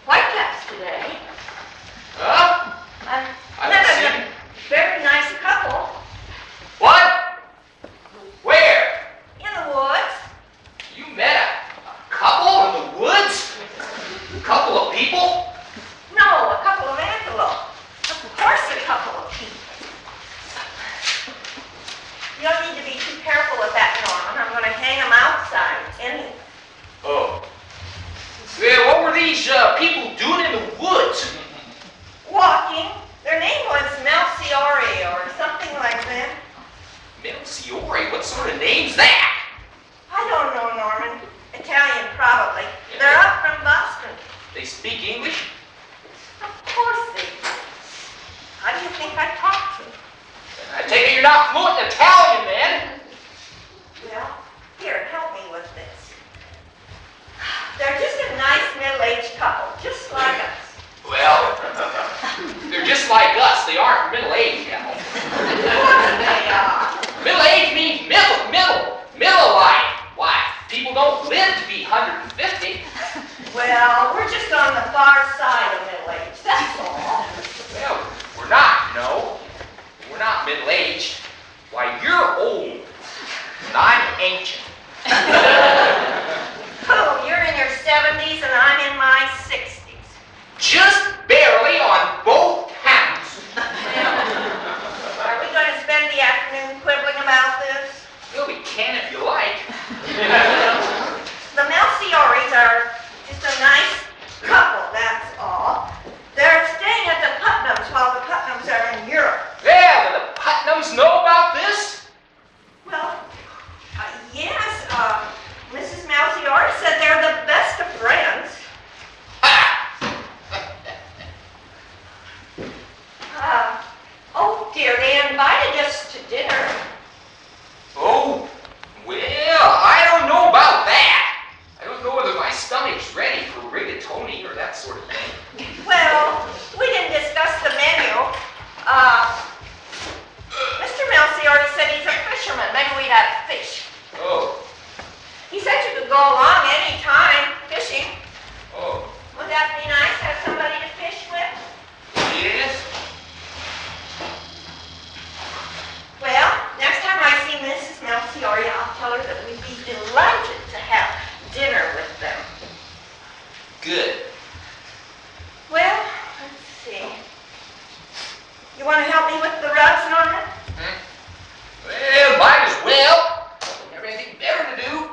Whitecaps today. people doing in the woods? Walking. Their name was Melciore or something like that. Melciore? What sort of name's that? I don't know, Norman. Italian, probably. They're up from Boston. They speak English? Of course they do. How do you think I talk to them? I take it you're not fluent in Italian, then. Well, here, help me with this. They're just a nice middle-aged couple, just like us. Well, they're just like us. They aren't middle-aged, now. Of course they are. Middle-aged means middle life. Why, people don't live to be 150. Well, we're just on the far side of middle age, that's all. Well, we're not, no. We're not middle-aged. Why, you're old, and I'm ancient. Oh, you're in your 70s and I'm in my 60s. Just barely on both counts. Are we going to spend the afternoon quibbling about this? Well, we can if you like. The Melciores are just a nice couple, that's all. They're staying at the Putnams while the Putnams are in Europe. Yeah, but the Putnams know about this? Well, yes, Mrs. Melciore said they're the best of friends. Oh dear, they invited us to dinner. Oh, well, I don't know about that. I don't know whether my stomach's ready for rigatoni or that sort of thing. Well, we didn't discuss the menu. Mr. Melciore said he's a fisherman. Maybe we'd have fish. Oh. He said you could go along any time fishing. Oh. Would that be nice, have somebody to fish with? Yes? Well, next time I see Mrs. Melciore, I'll tell her that we'd be delighted to have dinner with them. Good. Well, let's see. You want to help me with the rugs, Norman? Well, might as well. Have anything better to do?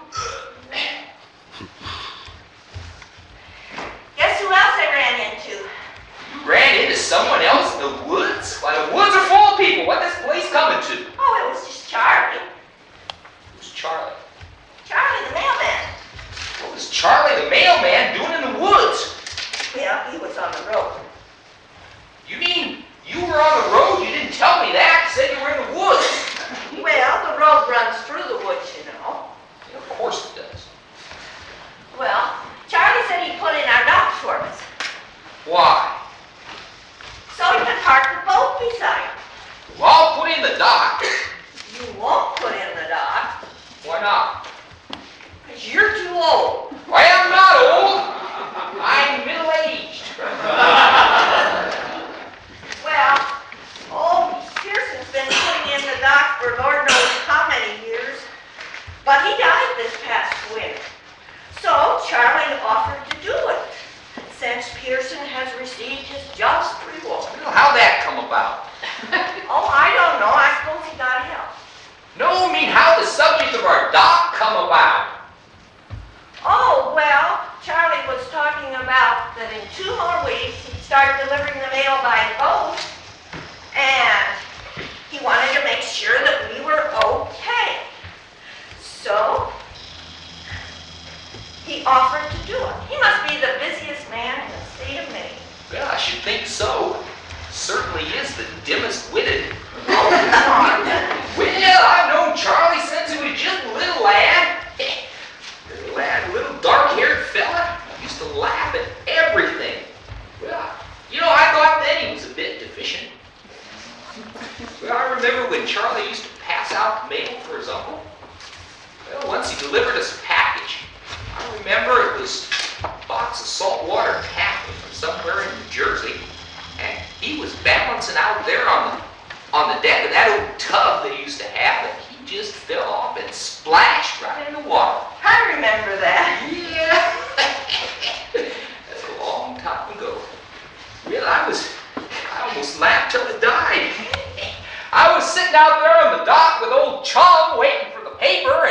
Guess who else I ran into? You ran into someone else in the woods? Why, the woods are full of people. What is this place coming to? Oh, it was just Charlie. Who's Charlie? Charlie the mailman. What was Charlie the mailman doing in the woods? Well, he was on the road. You mean you were on the road? You didn't tell me that. You said you were in the woods. Well, the road runs through the woods, you know. Yeah, of course it does. Well, Charlie said he'd put in our docks for us. Why? So he could park the boat beside him. Well, I'll put in the dock. You won't put in the dock, Why not? because you're too old. Why, I'm not old. I'm middle-aged. Well, old Pearson's been putting in the dock for Lord knows how many years, but he died this past winter. So Charlie offered to do it, since Pearson has received his just reward. Well, how'd that come about? Oh, I don't know. I suppose he got help. No, I mean, how'd the subject of our dock come about? Oh, well, Charlie was talking about that in 2 more weeks he'd start delivering the mail by boat, and he wanted to make sure that we were okay. So he offered to do it. He must be the busiest man in the state of Maine. Well, I should think so. Certainly is the dimmest witted. Oh, come on. Well, I've known Charlie since he was just a little lad. Little lad, a little dark-haired fella. Used to laugh at everything. Well, you know, I thought then he was a bit deficient. Well, I remember when Charlie used to pass out the mail for his uncle. Well, once he delivered us a package. I remember it was a box of saltwater taffy from somewhere in New Jersey, and he was balancing out there on the deck of that old tub that he used to have, and he just fell off and splashed right in the water. I remember that. Yeah, that's a long time ago. Well, I almost laughed till I died. I was sitting out there on the dock with old Chum waiting for the paper,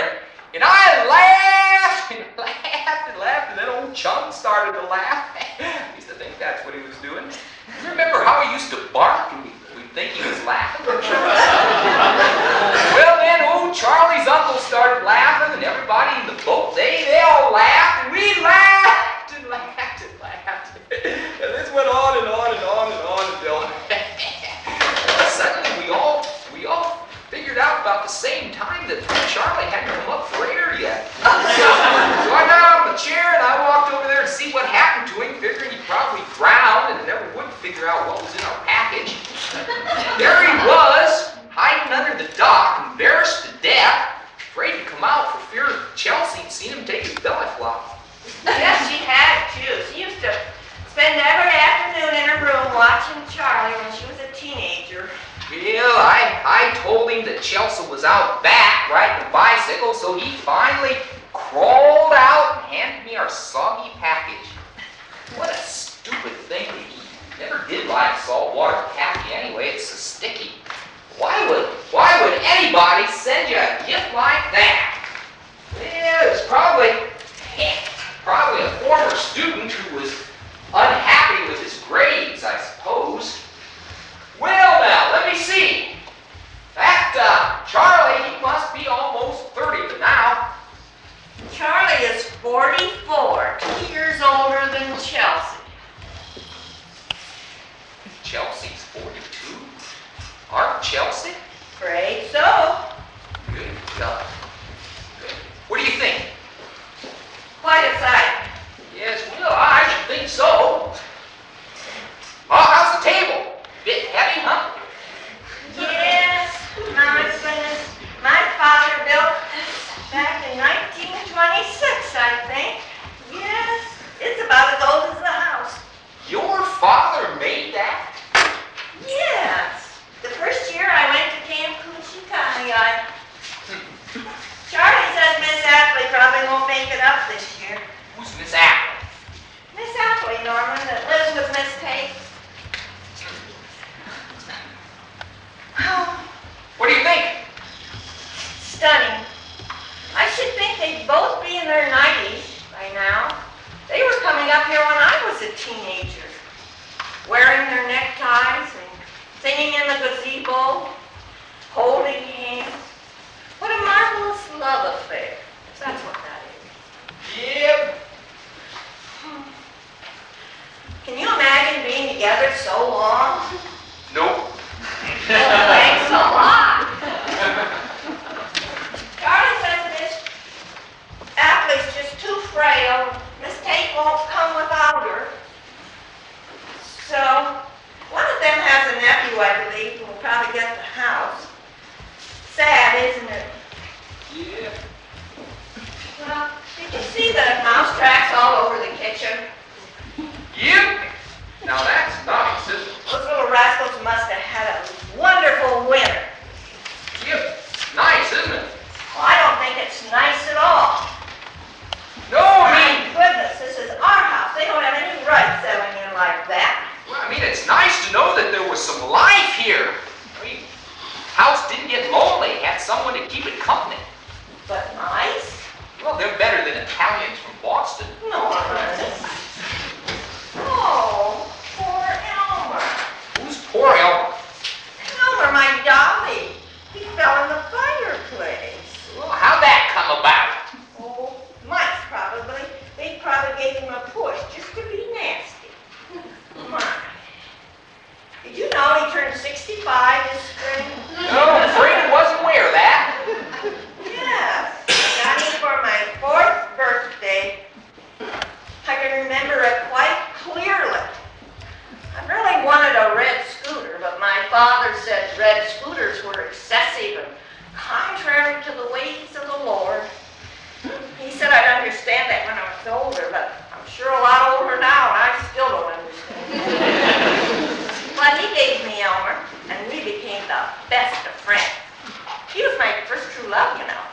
and I laughed and laughed and laughed, and then old Chum started to laugh. I used to think that's what he was doing. Remember how he used to bark and we'd think he was laughing? Well, then old Charlie's uncle started laughing, and everybody in the boat, they all laughed, and we laughed and laughed and laughed. And this went on and on and on and on until suddenly we all figured out about the same time that Charlie hadn't come up for air yet. So I got out of the chair and I walked over there to see what happened to him, figuring he'd probably drowned and never would figure out what was in our package. There he was, hiding under the dock, embarrassed to death, afraid to come out for fear Chelsea had seen him take his belly flop. Yes, she had too. She used to spend every afternoon in her room watching Charlie when she was a teenager. Well, I told him that Chelsea was out back riding a bicycle, so he finally crawled out and handed me our soggy package. What a stupid thing to eat. Never did like saltwater taffy anyway, it's so sticky. Why would anybody send you a gift like that? Well, it was probably a former student who was unhappy with his grades, I suppose. Well, now, let me see. That Charlie, he must be almost 30 but now. Charlie is 44, 2 years older than Chelsea. Chelsea's 42? Our Chelsea? Afraid so. Good God. Good. What do you think? Quite a sight. Yes, well, I should think so. Oh, how's the table? Bit heavy, huh? Yes, my goodness. My father built this back in 1926, I think. Yes, it's about as old as the house. Your father made that? Yes. The first year I went to Camp County, Charlie says Miss Appley probably won't make it up this year. Who's Miss Apple? Miss Appley, Norman, that lives with Miss Tate. What do you think? Stunning. I should think they'd both be in their 90s by now. They were coming up here when I was a teenager, wearing their neckties and singing in the gazebo, holding hands. What a marvelous love affair. That's what that is. Yep. Can you imagine being together so long? Nope. Thanks a lot. Charlie says Miss Appley's just too frail. Miss Tate won't come without her. So, one of them has a nephew, I believe, who will probably get the house. Sad, isn't it? Yeah. Well, did you see the mouse tracks all over the kitchen? Yep. Now that's nice, isn't it? Those little rascals must have had a wonderful winter. Yep. Nice, isn't it? Well, I don't think it's nice at all. No, I My mean, goodness, this is our house. They don't have any right selling in like that. well, I mean, it's nice to know that there was some life here. I mean, house didn't get lonely. Had someone to keep it company. But nice? Well, they're better than Italians from Boston. No, oh, poor Elmer. Who's poor Elmer? Elmer, my dolly. He fell in the fireplace. Well, how'd that come about? Oh, mice probably. They probably gave him a push just to be nasty. My. Did you know he turned 65 this spring? No, I'm afraid I wasn't aware of that. Yes. I got him for my 4th birthday. I can remember it quite clearly. I really wanted a red scooter, but my father said red scooters were excessive and contrary to the ways of the Lord. He said I'd understand that when I was older, but I'm sure a lot older now, and I still don't understand. But he gave me Elmer, and we became the best of friends. He was my first true love, you know.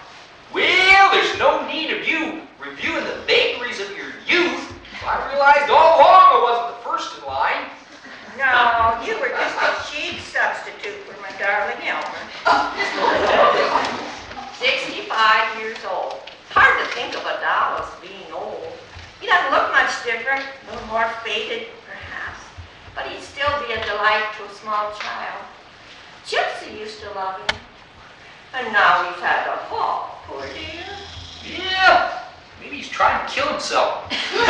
Well, there's no need of you reviewing the vagaries of your youth. I realized all along I wasn't the first in line. No, you were just a cheap substitute for my darling Elmer. 65 years old. Hard to think of a doll as being old. He doesn't look much much different, a little more faded, perhaps. But he'd still be a delight to a small child. Gypsy used to love him. And now he's had the fall, poor dear. Yeah, maybe he's trying to kill himself. Maybe he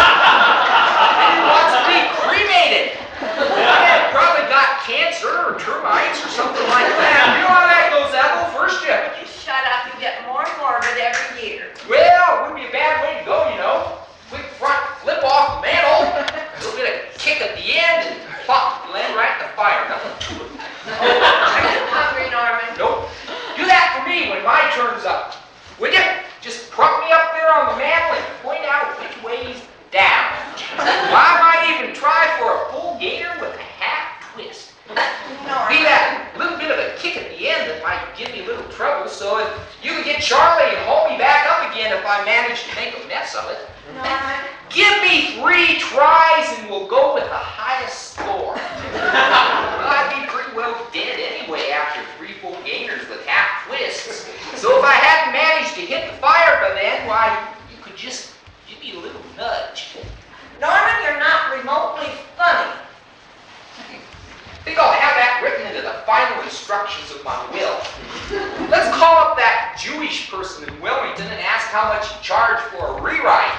wants to be cremated. Yeah, probably got cancer or termites or something like that. You know how that goes, Ethel, first you. Would you shut up? You get more morbid every year. Well, it wouldn't be a bad way to go, you know. Quick front flip off the mantle, a little bit of kick at the end, and pop, land right in the fire. Nothing to it. Are you hungry, Norman? Nope. Do that for me when my turn's up. Would you? Just prop me up there on the mantle and point out which way's down. Well, I might even try for a full gator with a half twist. Be that little bit of a kick at the end that might give me a little trouble, so if you can get Charlie and haul me back up again if I manage to make a mess of it. Norman? Give me 3 tries and we'll go with the highest score. Well, I'd be pretty well dead anyway after 3 full gainers with half twists. So if I hadn't managed to hit the fire by then, why, you could just give me a little nudge. Norman, you're not remotely funny. I think I'll have that written into the final instructions of my will. Let's call up that Jewish person in Wilmington and ask how much he charged for a rewrite.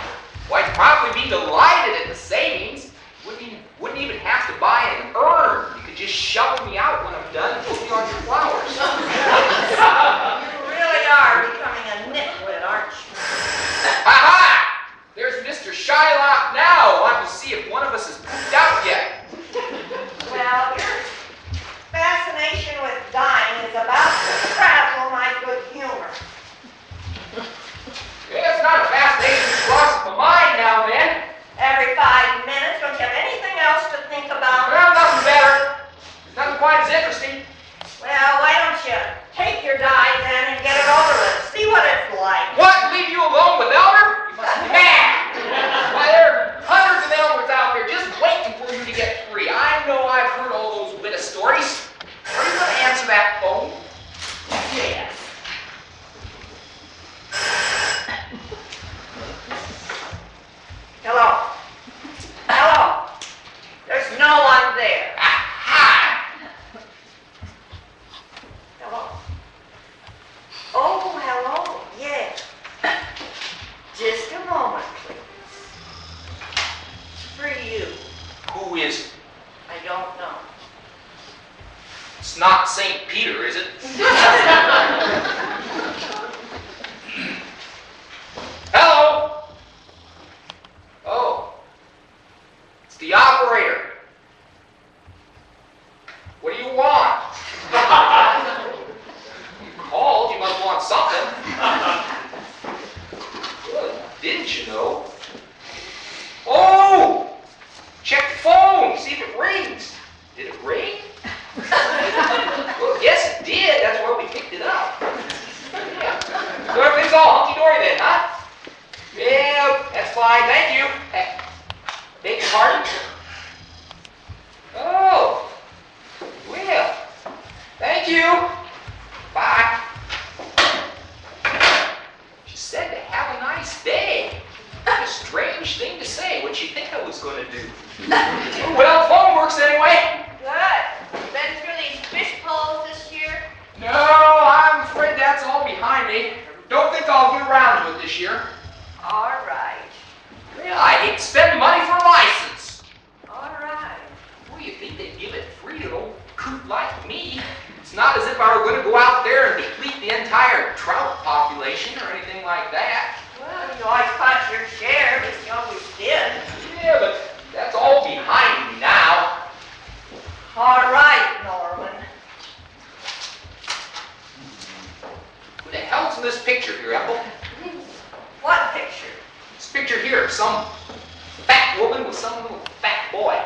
Well, I'd probably be delighted at the savings. Wouldn't even have to buy an urn. You could just shovel me out when I'm done and put me on your flowers. You really are becoming a nitwit, aren't you? Ha-ha! There's Mr. Shylock now, wanting to see if one of us is pooped out yet. Well, your fascination with dying is about to frazzle my good humor. Yeah, it's not a fascination that crosses my mind now and then. Every 5 minutes, don't you have anything else to think about? Well, nothing better. Nothing quite as interesting. Well, why don't you take your die then and get it over with? See what it's like. What? Leave you alone with Elmer? You must be mad. Why, there are hundreds of Elmers out there just waiting for you to get free. I know I've heard all those Wittig stories. Are you going to answer that phone? Yes. Hello? Hello? There's no one there. Aha! Hello? Oh, hello. Yeah. Just a moment, please. For you. Who is it? I don't know. It's not St. Peter, is it? Hello? Oh. It's the operator. What do you want? You called, you must want something. Well, didn't you know? Oh! Check the phone, see if it rings. Did it ring? Well, yes, it did. That's why we picked it up. Yeah. So everything's all hunky-dory then, huh? Yeah, that's fine. Thank you. Beg your pardon? Oh. Well, thank you. Bye. She said to have a nice day. What a strange thing to say. What'd you think I was going to do? Well, phone works anyway. Good. Been through these fish poles this year? No, I'm afraid that's all behind me. Don't think I'll get around to it this year. All right. Well, I hate to spend money for a license. All right. Well, you think they'd give it free to an old coot like me? It's not as if I were going to go out there and deplete the entire trout population or anything like that. Well, you always caught your share, but you always did. Yeah, but that's all behind me now. All right, Norman. Who the hell's in this picture here, Ethel? What picture? This picture here, some fat woman with some little fat boy.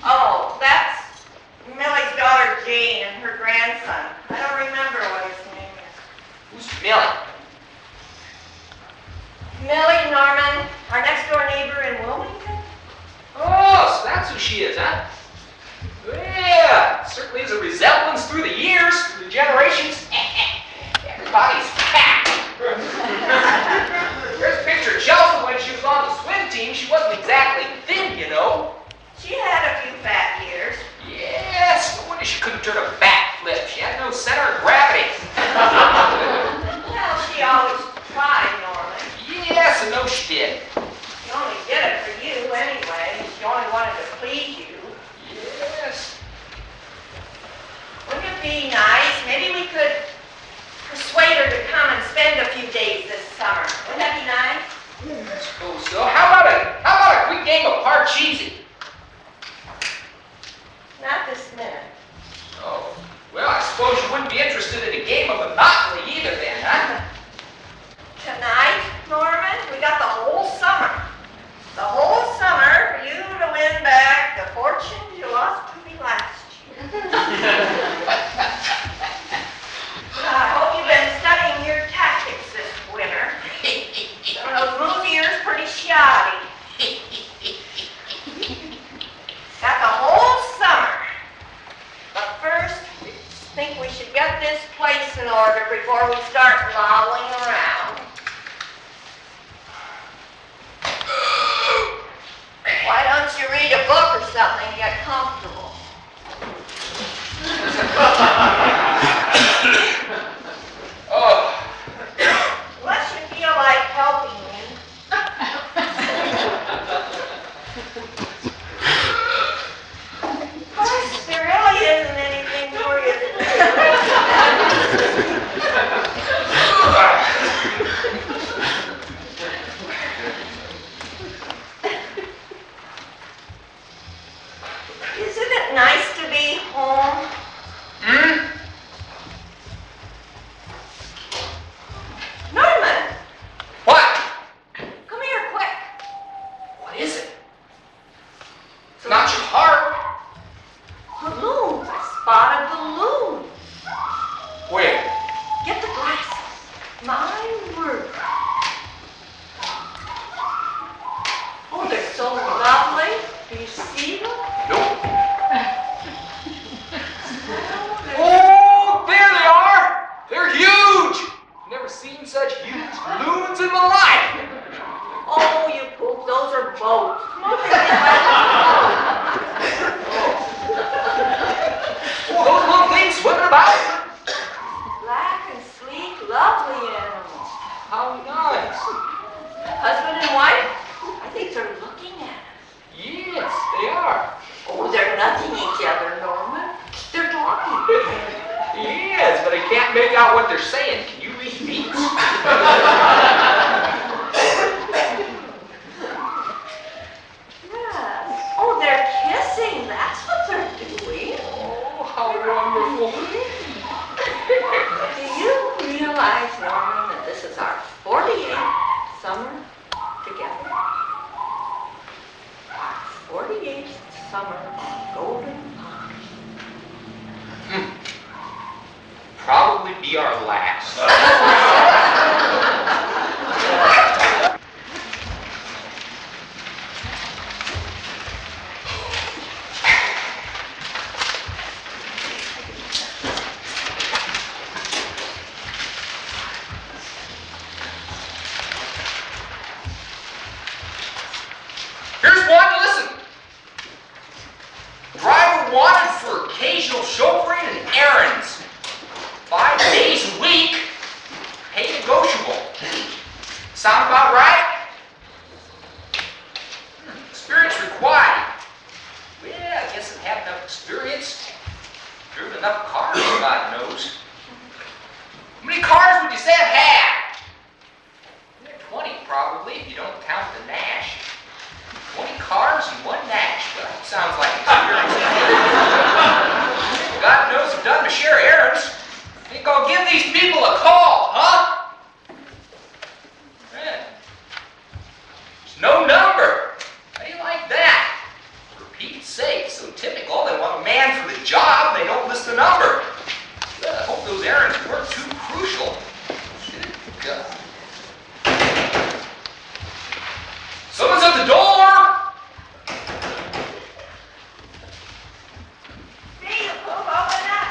Oh, that's Millie's daughter Jane and her grandson. I don't remember what his name is. Who's Millie? Millie, Norman, our next door neighbor in Wilmington? Oh, so that's who she is, huh? Yeah, certainly is a resemblance through the years, through the generations. Everybody's fat. There's a picture of Chelsea when she was on the swim team. She wasn't center of gravity. Well, she always tried, Norman. Yes, I know she did. She only did it for you anyway. She only wanted to please you. Yes. Wouldn't it be nice? Maybe we could persuade her to come and spend a few days this summer. Wouldn't that be nice? I suppose so. How about a quick game of Parcheesi? Not this minute. Oh, well, I suppose you wouldn't be interested in a game of Monopoly either then, huh? Tonight, Norman, we got the whole summer. The whole summer for you to win back the fortune you lost to me last year. I hope you've been studying your tactics this winter. Some of those moon ears pretty shoddy. Got the whole summer. But first, I think we should get this place in order before we start lolling around. Why don't you read a book or something and get comfortable? Oh. Unless you feel like helping me. Of course, there really isn't anything for you to do. Isn't it nice to be home? Hmm? Norman, What? come here quick. What is it? It's not your heart. Balloons. I spotted balloons. Where? Get the glasses. My word. Oh, they're so lovely. Do you see them? Nope. Oh, there they are. They're huge. Never seen such huge balloons in my life. Oh, you poop. Those are boats. Come on, Oh, those little things swimming about. black and sleek, lovely animals. How nice. Husband and wife? I think they're looking at us. Yes, they are. Oh, they're nudging each other, Norman. They're talking. Yes, but I can't make out what they're saying. Can you read beats? Yes. Oh, they're kissing. That's what they're doing. Oh, how wonderful. Do you realize, Norman, that this is our 48th summer together? Our 48th summer on Golden Pond. Probably be our last. Here's one, listen. Driver wanted for occasional chauffeuring and errands. 5 days a week, pay negotiable. Sound about right? Experience required. Well, I guess I have enough experience. Driven enough cars, God knows. How many cars would you say I've had? 20 probably, if you don't count the Nash. 20 cars and 1 Nash. Well, that sounds like experience. God knows I've done my share of errands. Think I'll give these people a call, huh? Man, there's no number. How do you like that? For Pete's sake, so typical. They want a man for the job, they don't list the number. Well, I hope those errands weren't too crucial. Good God. Someone's at the door! See you, poop. Open up.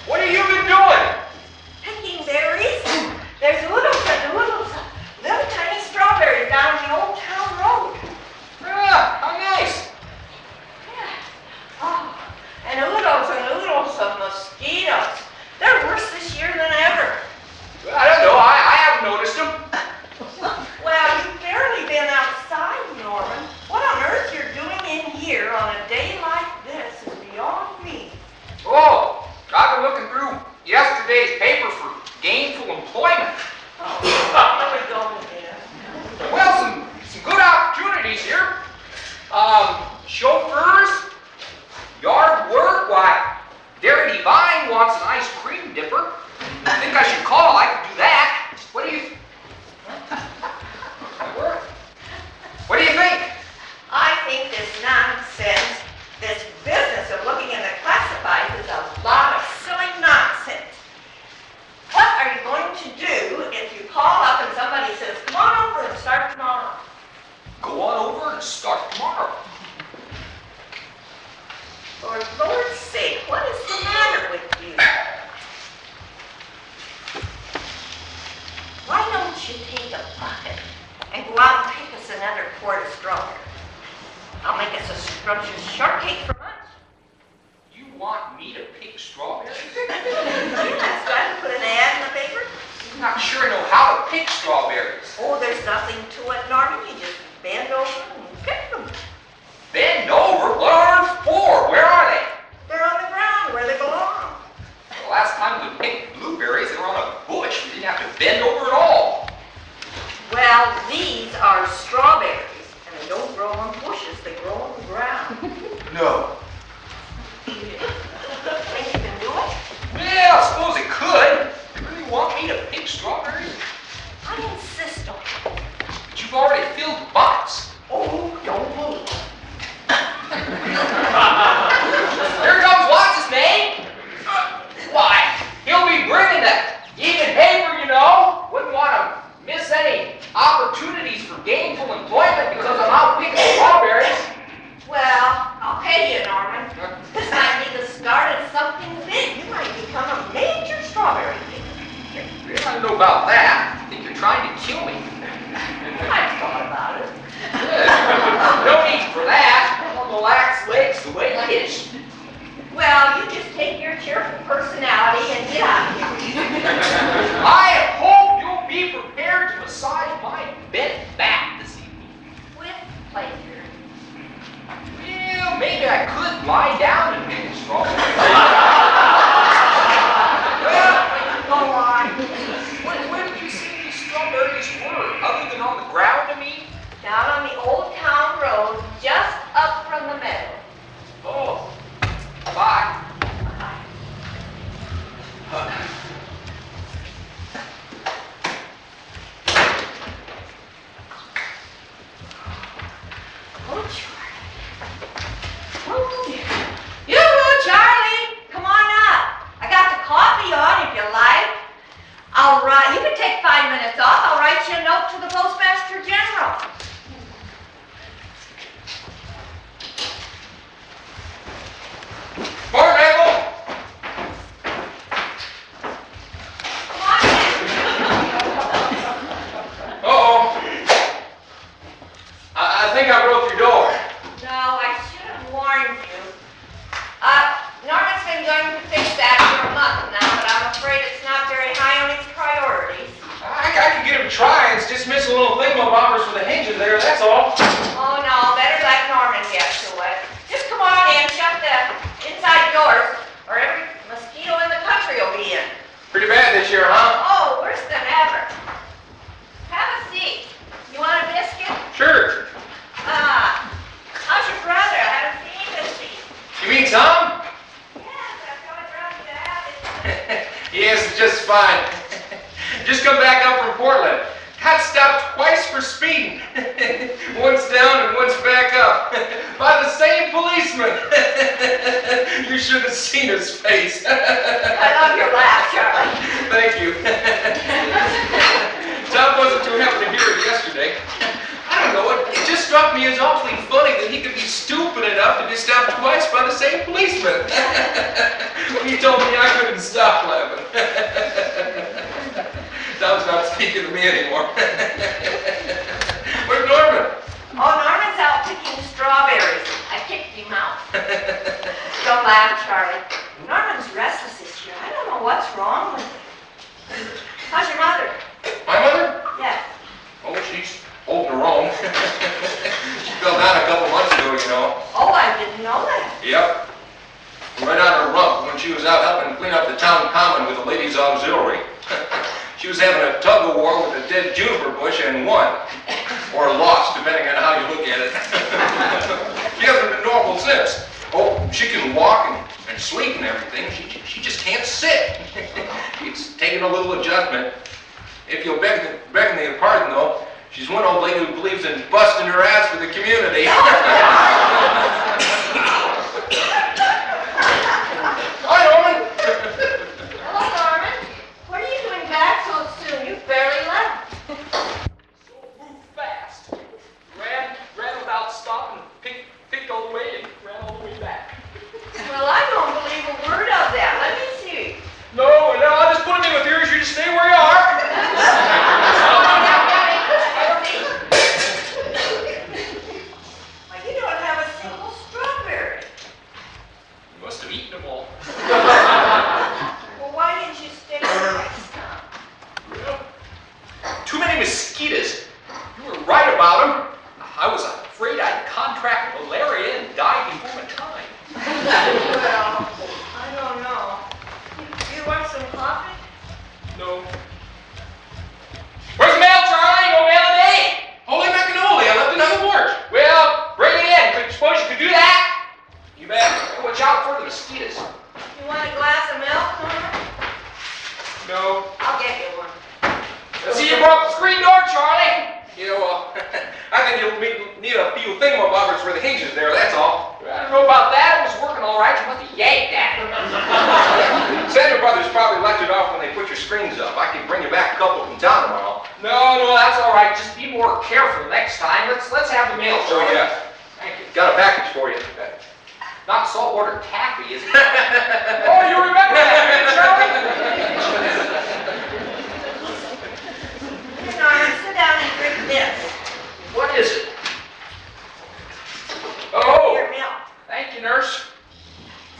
What have you been doing? Picking berries. There's oodles and oodles of little tiny strawberries down the old town road. on a day like this is beyond me. Oh, I've been looking through yesterday's paper for gainful employment. Oh, here we go again. Well, some good opportunities here. Chauffeurs, yard work, why, Dairy Divine wants an ice cream dipper. I think I should call, I could do that. What do you think? I think this nonsense, this business of looking in the classifieds is a lot of silly nonsense. What are you going to do if you call up and somebody says, come on over and start tomorrow? Go on over and start tomorrow. For Lord's sake, what is the matter with you? Why don't you take a bucket and go out and pick us another quart of strawberries? I'll make us a scrumptious shortcake for lunch. You want me to pick strawberries? Yes, do I have to put an ad in the paper? I'm not sure I know how to pick strawberries. Oh, there's nothing to it, Norman. You just bend over and pick them. Bend over? What are they for? Where are they? They're on the ground where they belong. The last time we picked blueberries, they were on a bush. We didn't have to bend over at all. Well, these are strawberries, and they don't grow on bushes. They grow on the ground. No. Think you can do it? Well, I suppose it could. You really want me to pick strawberries? I insist on it. But you've already filled the box. Oh, don't move. Here comes what's his name? Why, he'll be bringing the evening paper, you know. Wouldn't want to miss any opportunities for gainful employment because I'm out picking strawberries. Well, I'll pay you, Norman. This might be the start of something big. You might become a major strawberry picker. I don't know about that. I think you're trying to kill me. I've thought about it. Good. No need for that. I'll relax legs the way it is. Well, you just take your cheerful personality and get out of here. I hope you'll be prepared to massage my bent back this evening. With pleasure. Well, maybe I could lie down and pick a strawberry. Go on. Where did you see these strawberries were? Other than on the ground, I mean? Down on the old town road, just up from the meadow. Oh, bye. Oh, Charlie. Oh, dear. Yoo-hoo, Charlie. Come on up. I got the coffee on if you like. I'll write. You can take 5 minutes off. I'll write you a note to the Postmaster General. Morning, Mabel. Come on in. Uh-oh. I think I broke your door. No, I should have warned you. Norman's been going to fix that for a month now, but I'm afraid it's not very high on his priorities. I could get him trying. It's just missing a little thingamabobbers for the hinges there, that's all. Oh no, better let Norman get to it. Just come on in, shut the inside doors, or every mosquito in the country will be in. Pretty bad this year, huh? Oh, worse than ever. Have a seat. You want a biscuit? Sure. How's your brother? I haven't seen him this week. You mean Tom? Yes, I thought I'd rather you have it. Yes, just fine. Just come back up from Portland. Got stopped twice for speeding. Once down and once back up. By the same policeman. You should have seen his face. I love your laugh, Charlie. Thank you. Tom wasn't too happy to hear it yesterday. I don't know, it just struck me as awfully funny that he could be stupid enough to be stopped twice by the same policeman. When he told me I couldn't stop laughing. Tom's not speaking to me anymore. Where's Norman? Oh, Norman's out picking strawberries. I kicked him out. Don't laugh, Charlie. Norman's restless this year. I don't know what's wrong with him. How's your mother? My mother? Yeah. Oh, she's holding her own. She fell down a couple months ago, you know. Oh, I didn't didn't know that. Yep. Right on her rump when she was out helping clean up the town common with the ladies' auxiliary. She was having a tug-of-war with a dead juniper bush and won. Or lost, depending on how you look at it. She hasn't been normal since. Oh, she can walk and sleep and everything. She just can't sit. It's taken a little adjustment. If you'll beg me pardon, though, she's one old lady who believes in busting her ass for the community. Hi, Norman. Hello, Norman. What are you doing back so soon? You barely left. So moved fast. Ran without stopping, picked all the way and ran all the way back. Well, I don't believe a word of that. Let me see. No, I'll just put them in with yours. You just stay where you are. Well, you don't have a single strawberry. You must have eaten them all. Well, why didn't you stay next time? Well, too many mosquitoes. You were right about them. I was afraid I'd contract malaria and die before my time. Well, I don't know. You want some coffee? No. Where's the mail, Charlie? No mail today? Holy macannoli, I left it on the porch. Well, bring it in. Suppose you could do that? You bet. Watch out for the mosquitoes. You want a glass of milk, Norman? No. I'll get you one. See, you broke the screen door, Charlie. Yeah, well, I think you'll need a few thingamabobbers for the hinges there, that's all. I don't know about that. It was working all right. You must have yanked that. Snyder brothers probably left it off when they put your screens up. I can bring you back a couple from town tomorrow. No, that's all right. Just be more careful next time. Let's have the mail, Oh, Charlie. yeah. Thank you. Got a package for you. Not saltwater taffy, is it? Oh, you remember that, Charlie? Here, Norman, sit down and drink this. What is it? Oh, Your milk. thank you, nurse.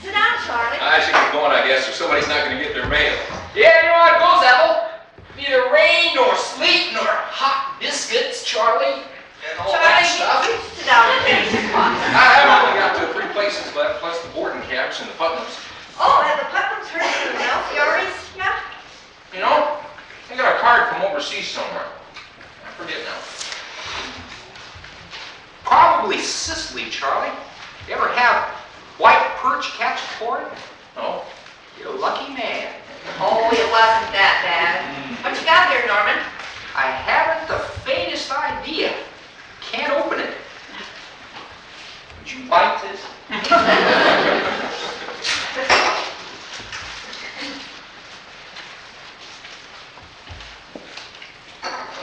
Sit down, Charlie. I should get going, I guess, or somebody's not going to get their mail. Yeah, you know how it goes, Ethel. Neither rain nor sleet nor hot biscuits, Charlie, and all that Charlie, stuff. you sit down and finish your coffee. I've only got 3 places left, plus the boarding cabs and the Putnams. Oh, have the Putnams heard from the Melfiore's yet? You know, I got a card from overseas somewhere. I forget now. Probably Sicily, Charlie. You ever have white perch catch corn? No? You're a lucky man. Oh, it wasn't that bad. What you got there, Norman? I haven't the faintest idea. Can't open it. Would you bite this?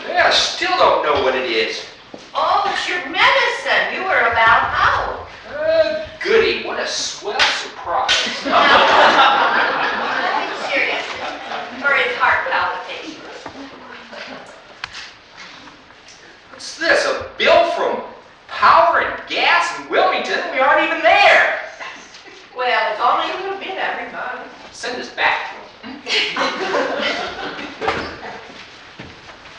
Yeah, I still don't know what it is. Oh, it's your medicine. You were about out. Goody, what a swell surprise. Let me serious. For his heart palpitations. What's this, a bill from Power and Gas in Wilmington? We aren't even there. Well, it's only a little bit every month. Send this back to him.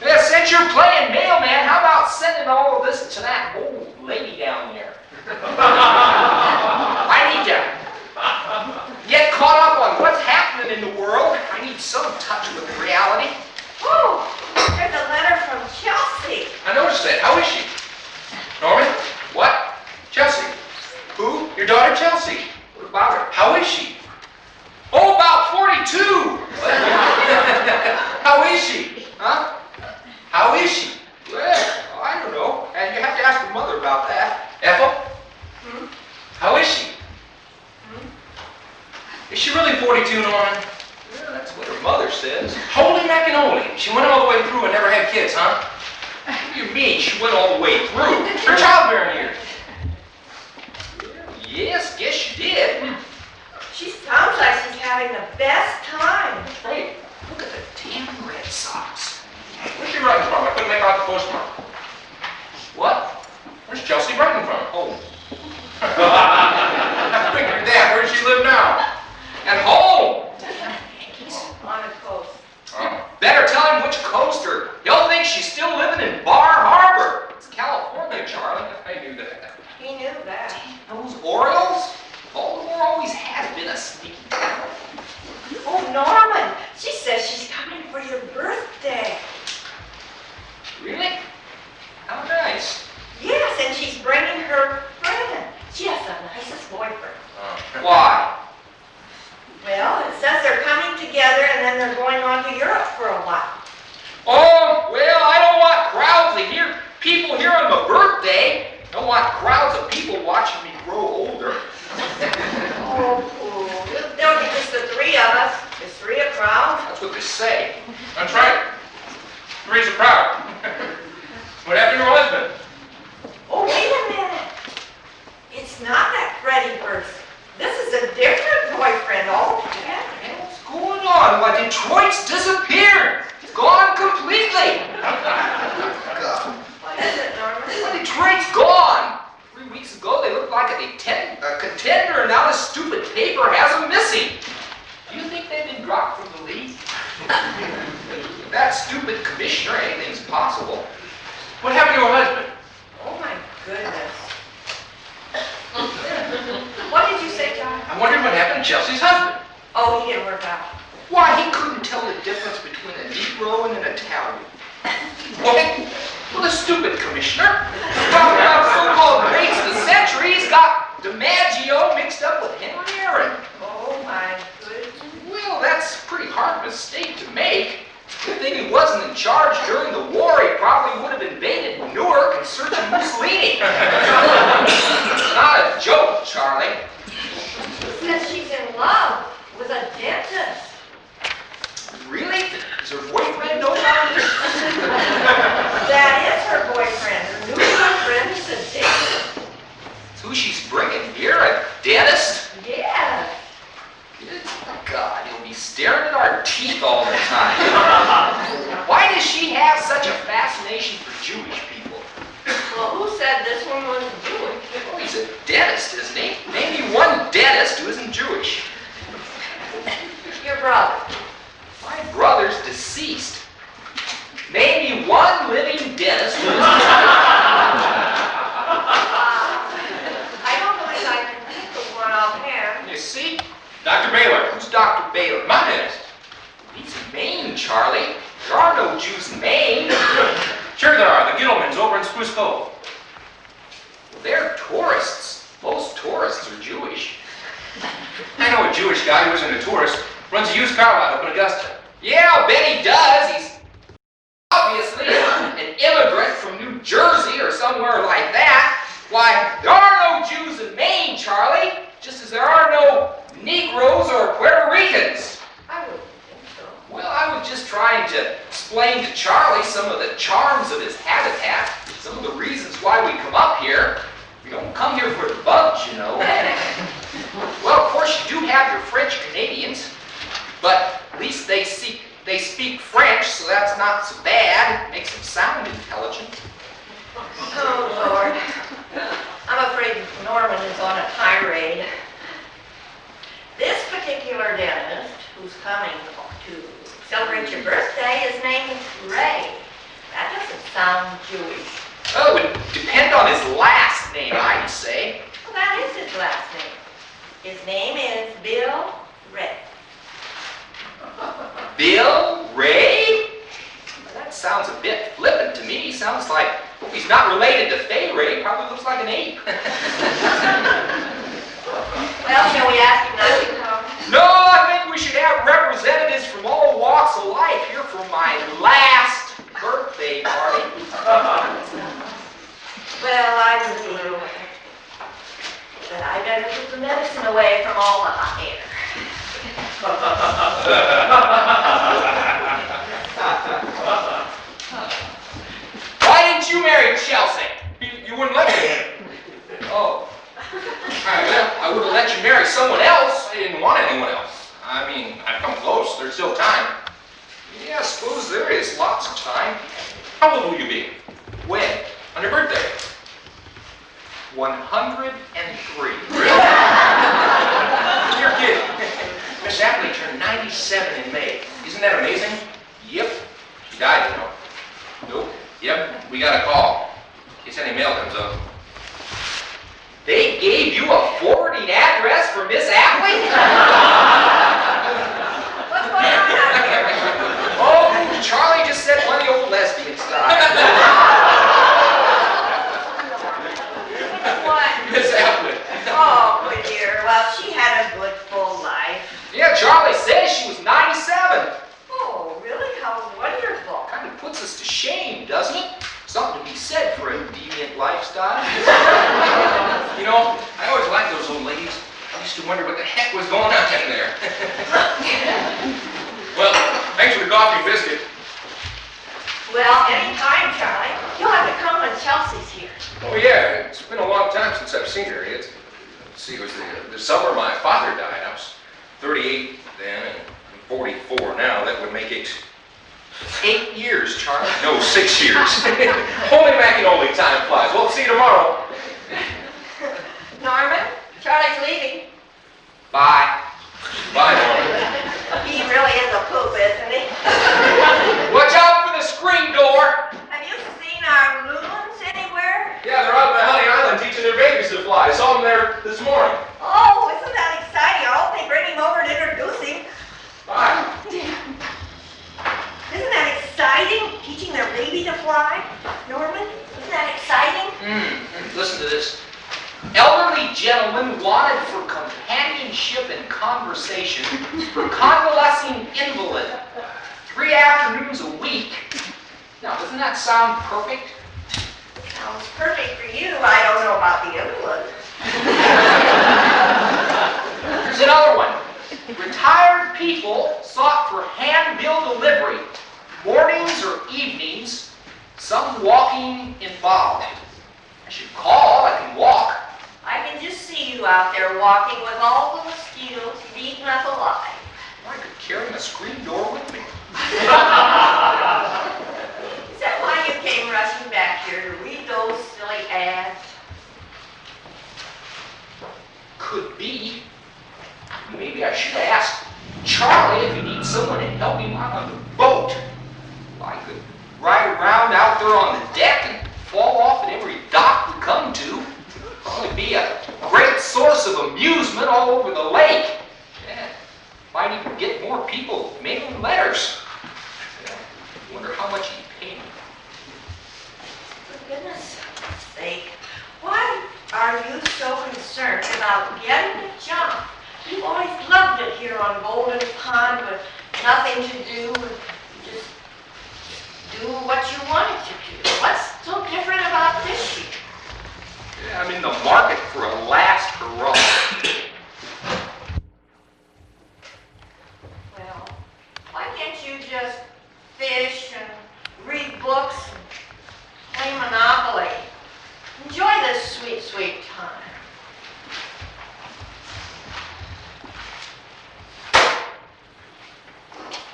Yeah, since you're playing mailman, how about sending all of this to that old lady down there? I need to get caught up on what's happening in the world. I need some touch with reality. Oh, there's a letter from Chelsea. I noticed that. How is she? Norman? What? Chelsea. Who? Your daughter Chelsea. What about her? How is she? Oh, about 42. How is she? Huh? How is she? Well, I don't know. And you have to ask your mother about that. Ethel? Hmm? How is she? Is she really 42, Norman? Yeah, that's what her mother says. Holy macannoli. She went all the way through and never had kids, huh? What do you mean she went all the way through? Her childbearing years. Yes, guess she did. She sounds like she's having the best time. Hey, look at the damn Red Sox. Where's she writing from? I couldn't make out the postmark. What? Where's Chelsea writing from? Oh. I figured that. Where does she live now? At home. On a coast. Oh. Better tell him which coaster. He'll think she's still living in Bar Harbor. It's California, Charlie. I knew that. He knew that. Those Orioles? sneaky devil. Oh, Norman, she says she's coming for your birthday. Really? How nice. Yes, and she's bringing her friend. She has the nicest boyfriend. Why? Well, it says they're coming together and then they're going on to Europe for a while. Oh, well, I don't want crowds of people here on my birthday. I don't want crowds of people watching me grow older. Oh, there'll be just the three of us. Is three a crowd? That's what they say. That's right. Three's a crowd. What happened to her husband? Oh, wait a minute. It's not that Freddie person. This is a different boyfriend altogether. What's going on? Why, Detroit's disappeared. It's gone completely. What is it, Norman? Well, Detroit's gone. 3 weeks ago, they looked like a contender, and now the stupid paper has them missing. Do you think they've been dropped from the league? With that stupid commissioner, anything's possible. What happened to her husband? Oh, my goodness. What did you say, John? I wondered what happened to Chelsea's husband. Oh, he didn't work out. Why, he couldn't tell the difference between a Negro and an Italian. What? Well, the stupid commissioner. Talking about so-called greats of the century, he's got DiMaggio mixed up with Henry Aaron. Oh, my goodness. Well, that's a pretty hard mistake to make. Good thing he wasn't in charge during the war. He probably would have invaded Newark in search of Mussolini. Not a joke, Charlie. Says she's in love with a dentist. Really? Does her boyfriend know about this? That is her boyfriend. Her new boyfriend is a dentist. It's who she's bringing here, a dentist? Yes. Good God, he'll be staring at our teeth all the time. Why does she have such a fascination for Jewish people? Well, who said this one was Jewish? Oh, he's a dentist, isn't he? Name me one dentist who isn't Jewish. Your brother. My brother's deceased. Name me one living dentist who isn't I don't know if I can think of one offhand. Jewish. You see? Dr. Baylor. Who's Dr. Baylor? My dentist. He's in Maine, Charlie. There are no Jews in Maine. Sure there are. The Gittlemans over in Spruce Cove. Well, they're tourists. Most tourists are Jewish. I know a Jewish guy who isn't a tourist. Runs a used car lot up in Augusta. Yeah, I'll bet he does. He's obviously an immigrant from New Jersey or somewhere like that. Why, there are no Jews in Maine, Charlie, just as there are no Negroes or Puerto Ricans. I wouldn't think so. Well, I was just trying to explain to Charlie some of the charms of his habitat, some of the reasons why we come up here. We don't come here for the bugs, you know. Well, of course, you do have your French Canadians, but at least they speak French, so that's not so bad. It makes them sound intelligent. Oh, Lord. I'm afraid Norman is on a tirade. This particular dentist who's coming to celebrate your birthday is named Ray. That doesn't sound Jewish. Well, it would depend on his last name, I'd say. Well, that is his last name. His name is Bill Ray. Bill Ray? Well, that sounds a bit flippant to me. Sounds like, well, he's not related to Fay Ray. He probably looks like an ape. Well, shall we ask him not to come? No, I think we should have representatives from all walks of life here for my last birthday party. Well, I feel that I better put the medicine away from all the hot air. Why didn't you marry Chelsea? You wouldn't let me. Oh. Well, I would have let you marry someone else. I didn't want anyone else. I mean, I've come close. There's still time. Yeah, I suppose there is lots of time. How old will you be? When? On your birthday. 103. You're kidding. Miss Apley turned 97 in May. Isn't that amazing? Yep. She died, you know. Nope. Yep, we got a call. In case any mail comes up. They gave you a forwarding address for Miss Apley? heck was going on in there? Well, thanks for the coffee biscuit. Well, anytime, Charlie. You'll have to come when Chelsea's here. Oh yeah, it's been a long time since I've seen her. Let's see, it was the summer my father died. I was 38 then and 44 now. That would make it 8 years, Charlie. No, 6 years. Holy mackinoli, time flies. Well, see you tomorrow. Norman, Charlie's leaving. Bye. Bye, Norman. He really is a poop, isn't he? Watch out for the screen door. Have you seen our loons anywhere? Yeah, they're out by Honey Island teaching their babies to fly. I saw them there this morning. Oh, isn't that exciting? I hope they bring him over to introduce him. Bye. Isn't that exciting? Teaching their baby to fly? Norman, isn't that exciting? Listen to this. Elderly gentleman wanted for companionship and conversation for convalescing invalid. 3 afternoons a week. Now, doesn't that sound perfect? Sounds perfect for you. I don't know about the invalid. Here's another one. Retired people sought for hand-bill delivery, mornings or evenings, some walking involved. I should call, I can walk. I can just see you out there walking with all the mosquitoes you've eaten up alive. I could carry a screen door with me. Is that why you came rushing back here to read those silly ads? Could be. Maybe I should ask Charlie if he needs someone to help him out on the boat. I could ride around out there on the deck and fall off at every dock we come to. Probably be a great source of amusement all over the lake. Yeah, might even get more people mailing letters. Yeah, wonder how much he'd pay me. For goodness sake, why are you so concerned about getting a job? You've always loved it here on Golden Pond with nothing to do and just do what you wanted to do. What's so different about this year? Yeah, I'm in the market for a last hurrah. Well, why can't you just fish and read books and play Monopoly? Enjoy this sweet, sweet time.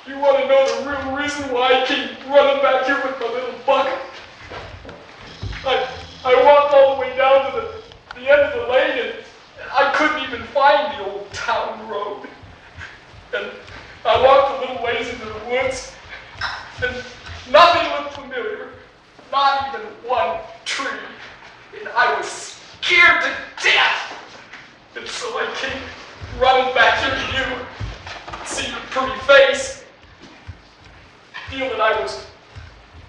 You want to know the real reason why I keep running back here with my little bucket? I walked all the way down to the end of the lane and I couldn't even find the old town road. And I walked a little ways into the woods and nothing looked familiar, not even one tree. And I was scared to death. And so I came running back here to you, see your pretty face, feel that I was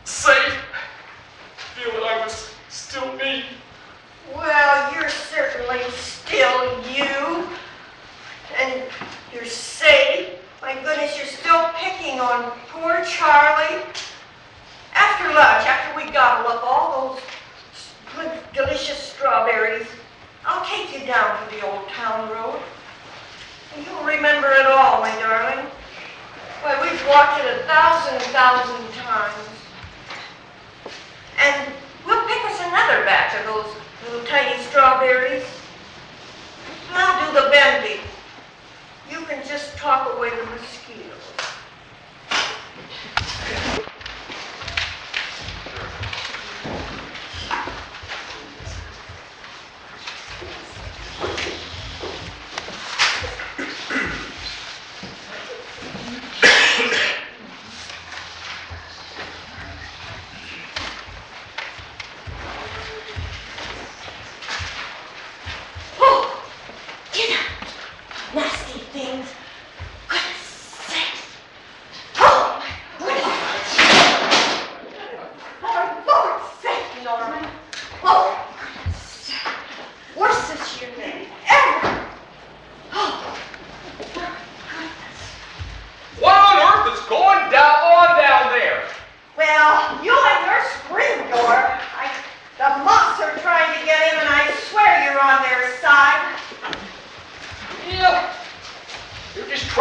safe, feel that I was still me. Well, you're certainly still you. And you're safe. My goodness, you're still picking on poor Charlie. After lunch, after we gobble up all those good, delicious strawberries, I'll take you down to the old town road. And you'll remember it all, my darling. Why, we've walked it 1,000 times. And we'll pick us another batch of those little tiny strawberries. And I'll do the bending. You can just talk away the mosquitoes.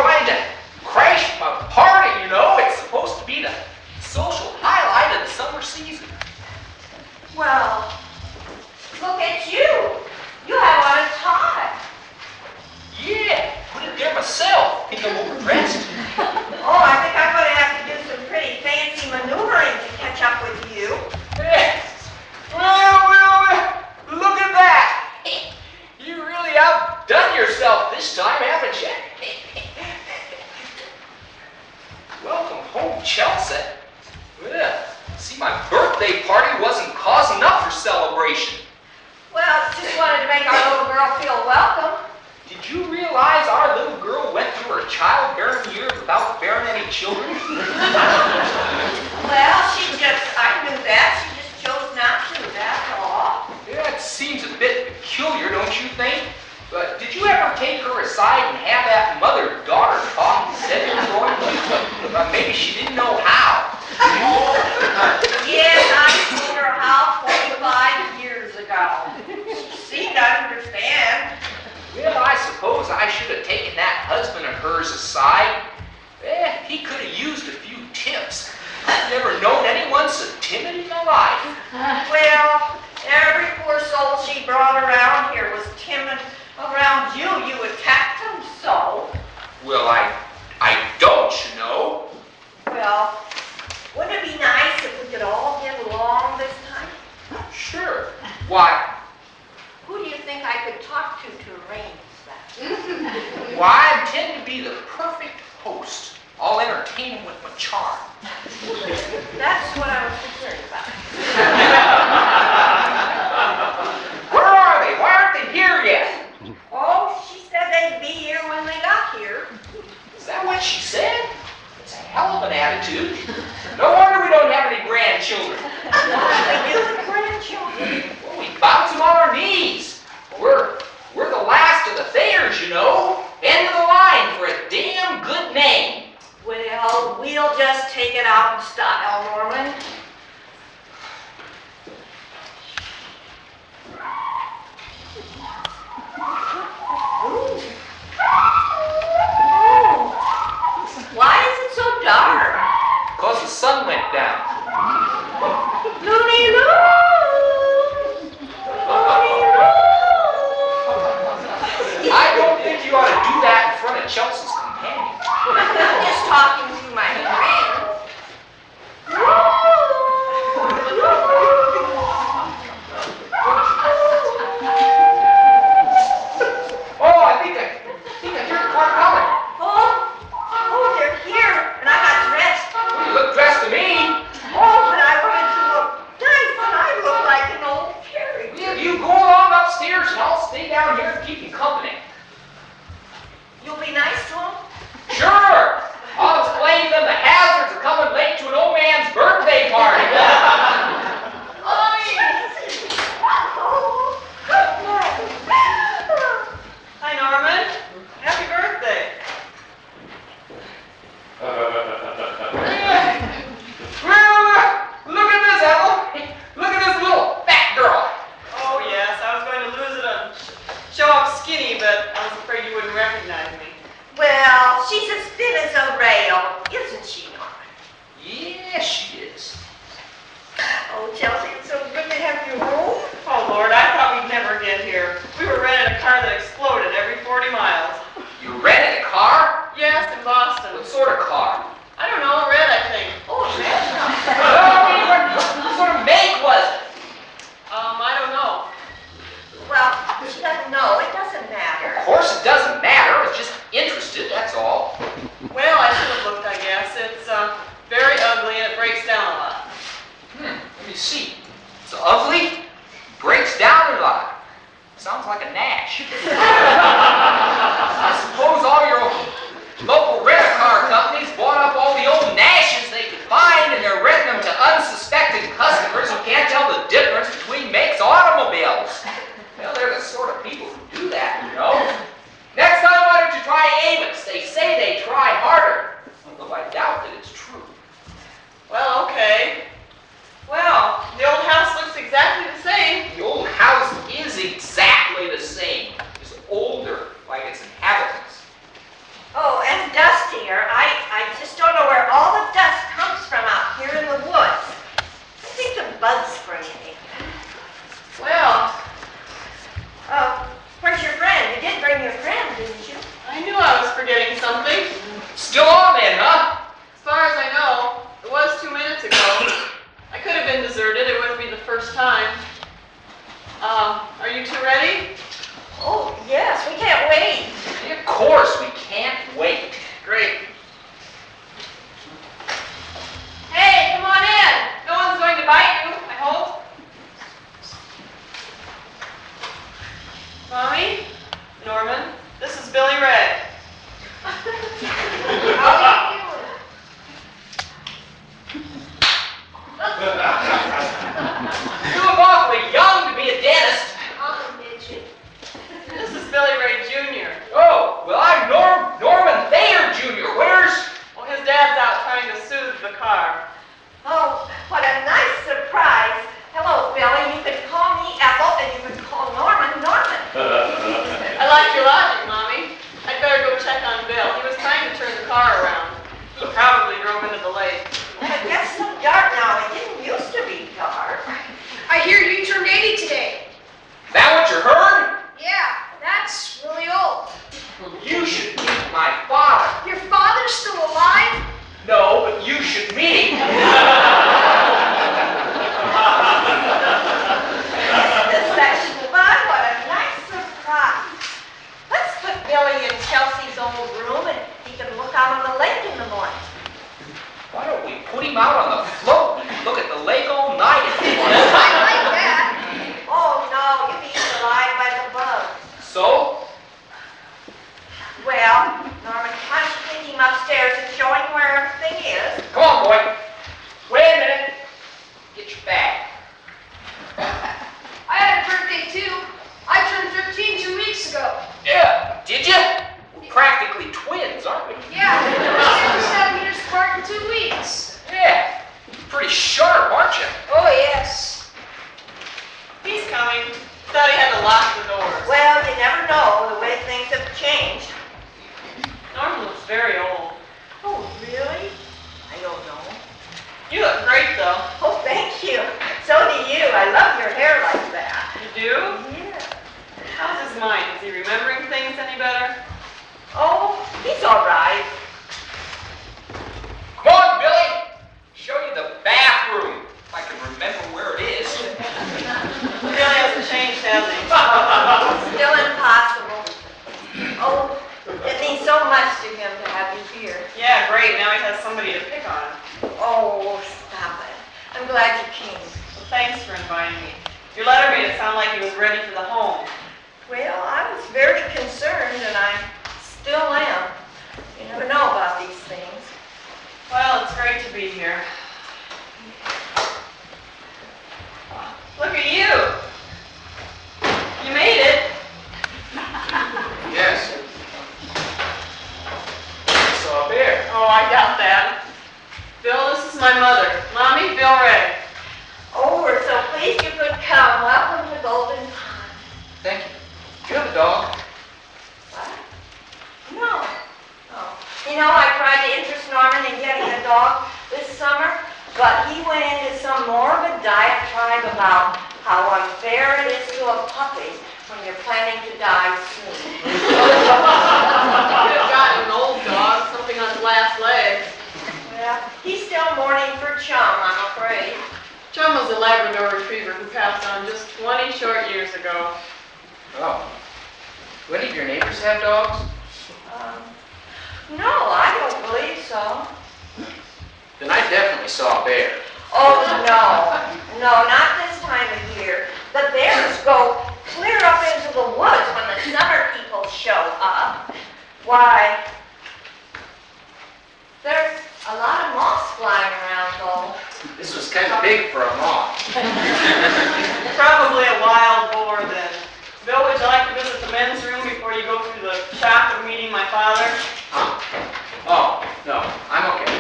trying to crash my party, you know? It's supposed to be the social highlight of the summer season. Well, look at you. You have on a tie. Yeah, put it there myself. Think I'm overdressed? Oh, I think I'm going to have to do some pretty fancy maneuvering to catch up with you. Yes. Well, look at that. You really outdone yourself this time, haven't you? Welcome home, Chelsea. Well, see, my birthday party wasn't cause enough for celebration. Well, just wanted to make our little girl feel welcome. Did you realize our little girl went through her childbearing years without bearing any children? Well, I knew that. She just chose not to, that's all. Yeah, it seems a bit peculiar, don't you think? But did you ever take her aside and have that mother-daughter talk and said you were going to? Maybe she didn't know how. Yes, I told her how 45 years ago. She seemed to understand. Well, I suppose I should have taken that husband of hers aside. He could have used a few tips. I've never known anyone so timid in my life. Well, every poor soul she brought around here was timid around you. You attacked them so. Well, I don't, you know. Well, wouldn't it be nice if we could all get along this time? Sure. Why? Who do you think I could talk to arrange that? Why, I intend to be the perfect host. I'll entertain him with my charm. That's what I was concerned about. Where are they? Why aren't they here yet? Oh, she said they'd be here when they got here. Is that what she said? It's a hell of an attitude. No wonder we don't have any grandchildren. We do with grandchildren. Well, we bounce them on our knees. We're the last of the Thayers, you know. End of the line for a damn good name. Well, we'll just take it out in style, Norman. Ooh. Why is it so dark? Because the sun went down. Looney Loo! Looney Loo! I don't think you ought to do that in front of Chelsea's companion. I'm just talking to my friend. Oh, I think I hear the car coming. Oh, they're here, and I got dressed. Well, you look dressed to me. Oh, but I wanted to look nice, and I look like an old carriage. Well, you go along upstairs and I'll stay down here and keep you company. You'll be nice to them? Sure. I'll explain to them the hazards of coming late to an old man's birthday party. Oh, yes. Oh, Hi, Norman. Happy birthday. Well, look at this, Ethel. Look at this little fat girl. Oh, yes, I was going to lose it and show off skinny, but I was afraid you wouldn't recognize me. well, she's as thin as a rail, isn't she, Norman? Yeah, she is. Oh, Chelsea, it's so good to have you home. Oh, Lord, I thought we'd never get here. We were renting a car that exploded every 40 miles. You rented a car? Yes, in Boston. What sort of car? I don't know, red, I think. Oh, that's What sort of make was it? I don't know. Well, she doesn't know. It doesn't Of matter. course it doesn't matter. I was just interested, that's all. Well, I should have looked, I guess. It's very ugly and it breaks down a lot. Let me see. It's ugly, breaks down a lot. Sounds like a Nash. I suppose all your local rent-a-car companies bought up all the old Nashes they could find and they're renting them to unsuspecting customers who can't tell the difference between makes automobiles. Well, they're the sort of people who do that, you know. Next time, why don't you try Amos? They say they try harder. Although I doubt that it's true. Well, okay. Well, the old house looks exactly the same. The old house is exactly the same. Just older. Norman. This is Billy Ray. How are you doing? You look awfully young to be a dentist. I'm a midget. This is Billy Ray Jr. Oh, well, I'm Norman Thayer Jr. Where's... Well, his dad's out trying to soothe the car. Oh, what a nice surprise. Hello, Billy. You can call me Ethel, and you can call Norman Norman. I like your logic, Mommy. I'd better go check on Bill. He was trying to turn the car around. He probably drove into the lake. It gets so dark now. It didn't used to be dark. I hear you turned 80 today. That what you heard? Yeah, that's really old. You should meet my father. Your father's still alive? No, but you should meet him. The section 1, what a nice surprise. Let's put Billy in Chelsea's old room, and he can look out on the lake in the morning. Why don't we put him out on the float and look at the lake all night if he wants? I like that. Oh, no, you'll be eaten alive by the bugs. So? Well, Norman, why don't you take him upstairs and show him where everything is? Come on, boy. Wait a minute. Get your bag. I had a birthday too. I turned 13 2 weeks ago. Yeah. Did you? We're practically twins, aren't we? Yeah, we're 7 years apart in 2 weeks. Yeah. Pretty sharp, aren't you? Oh, yes. He's coming. Thought he had to lock the doors. Well, you never know the way things have changed. Norman looks very old. Oh, really? I don't know. You look great, though. Oh, thank you. So do you. I love your hair like that. You do? Yeah. How's his mind? Is he remembering things any better? Oh, he's all right. Come on, Billy. Show you the bathroom. If I can remember where it is. He really hasn't changed, has he? Still impossible. Oh, it means so much to him to have you here. Yeah, great. Now he has somebody to pick on. Oh, stop it. I'm glad you came. Well, thanks for inviting me. Your letter made it sound like he was ready for the home. Well, I was very concerned, and I still am. You never know about these things. Well, it's great to be here. Look at you. You made it. Yes. I saw a bear. Oh, I doubt that. Bill, this is my mother. Mommy, Bill Ray. Oh, we're so pleased you could come. Welcome to Golden Pond. Thank you. Do you have a dog? What? No. Oh. You know, I tried to interest Norman in getting a dog this summer, but he went into some morbid diatribe about how unfair it is to a puppy when you're planning to die soon. Could have gotten an old dog, something on his last legs. Well, he's still mourning for Chum, I'm afraid. Chum was a Labrador Retriever who passed on just 20 short years ago. Oh. Do any of your neighbors have dogs? No, I don't believe so. Then I definitely saw a bear. Oh, no. No, not this time of year. The bears go clear up into the woods when the summer people show up. Why, there's a lot of moths flying around, though. This was kind of big for a moth. Probably a wild boar then. Bill, would you like to visit the men's room before you go through the shock of meeting my father? Huh? Oh, no. I'm okay.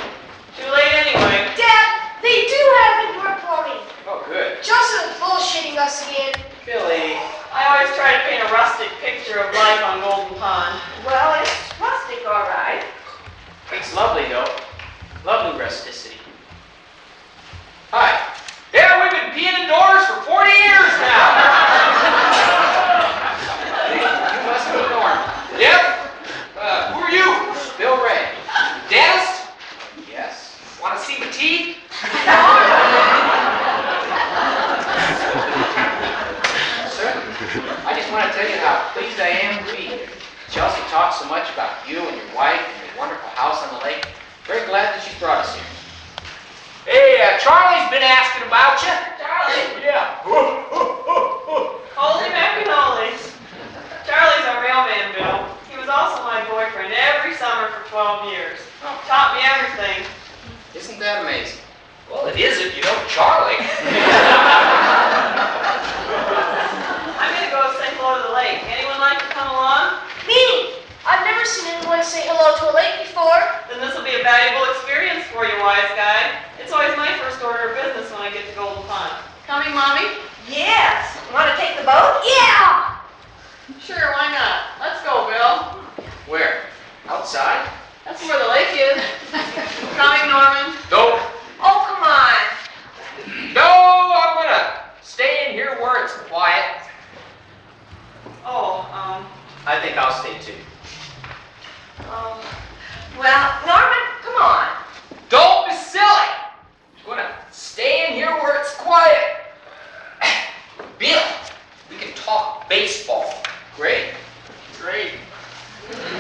Too late anyway. Dad, they do have indoor plumbing. Oh, good. Justin's bullshitting us again. Billy. I always try to paint a rustic picture of life on Golden Pond. Well, it's rustic, all right. It's lovely, though. Lovely rusticity. Hi. Yeah, we've been peeing indoors for 40 years now. You must be Norm. Yep. Who are you? Bill Ray. Dentist? Yes. Want to see my teeth? Sir, I just want to tell you how pleased I am to be here. Chelsea talks so much about you and your wife and your wonderful house on the lake. Very glad that she brought us here. Hey, Charlie's been asking about you. Charlie? Yeah. Holy macanoles. Charlie's our mailman, 12 years. Well, taught me everything. Isn't that amazing? Well, it is if you know Charlie. I'm gonna go say hello to the lake. Anyone like to come along? Me! I've never seen anyone say hello to a lake before. Then this will be a valuable experience for you, wise guy. It's always my first order of business when I get to Golden Pond. Coming, Mommy? Yes. Want to take the boat? Yeah! Sure, why not? Let's go, Bill. Where? Outside? That's where the lake is. Coming, Norman? No. Oh, come on. No, I'm gonna stay in here where it's quiet. Oh, I think I'll stay too. Well, Norman, come on. Don't be silly. I'm gonna stay in here where it's quiet. Bill, we can talk baseball. Great. Great.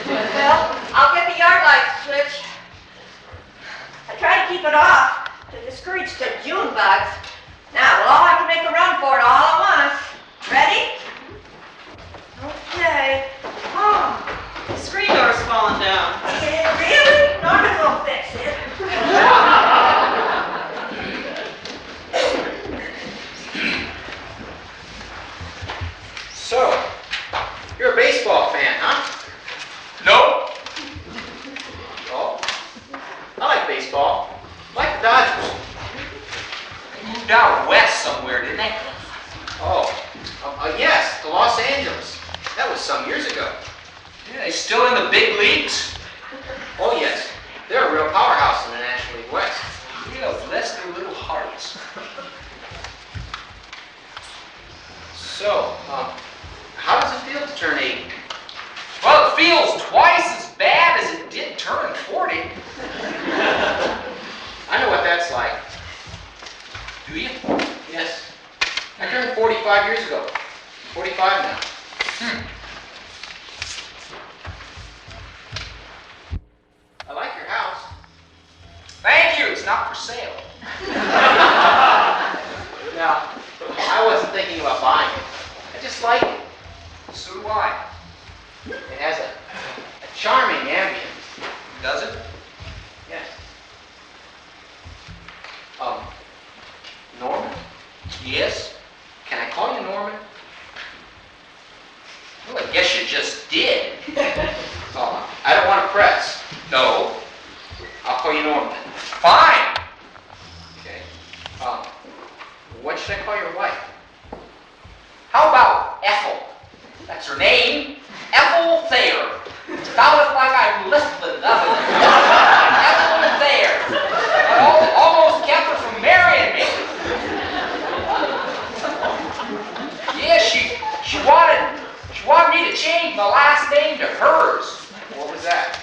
Well, I'll get the yard light switch. I try to keep it off to discourage the June bugs. Now, we'll all have to make a run for it all at once. Ready? Okay. Oh, the screen door's falling down. really? Norman will fix it. So, you're a baseball fan, huh? No. Oh, I like baseball. I like the Dodgers. They moved out west somewhere, didn't they? Oh, yes, to Los Angeles. That was some years ago. Yeah, they still in the big leagues? Oh, yes. They're a real powerhouse in the National League West. Yeah, bless their little hearts. So, how does it feel to turn 80? Well, it feels twice as bad as it did turning 40. I know what that's like. Do you? Yes. I turned 45 years ago. 45 now. I like your house. Thank you. It's not for sale. No, I wasn't thinking about buying it. I just like it. So do I. It has a charming ambience. Does it? Yes. Norman? Yes? Can I call you Norman? Well, I guess you just did. I don't want to press. No. I'll call you Norman. Fine. Okay. What should I call your wife? How about Ethel? That's her name. Ethel Thayer. Sounded like I'm lisping, doesn't it? Ethel Thayer. I almost kept her from marrying me. Yeah, she wanted me to change my last name to hers. What was that?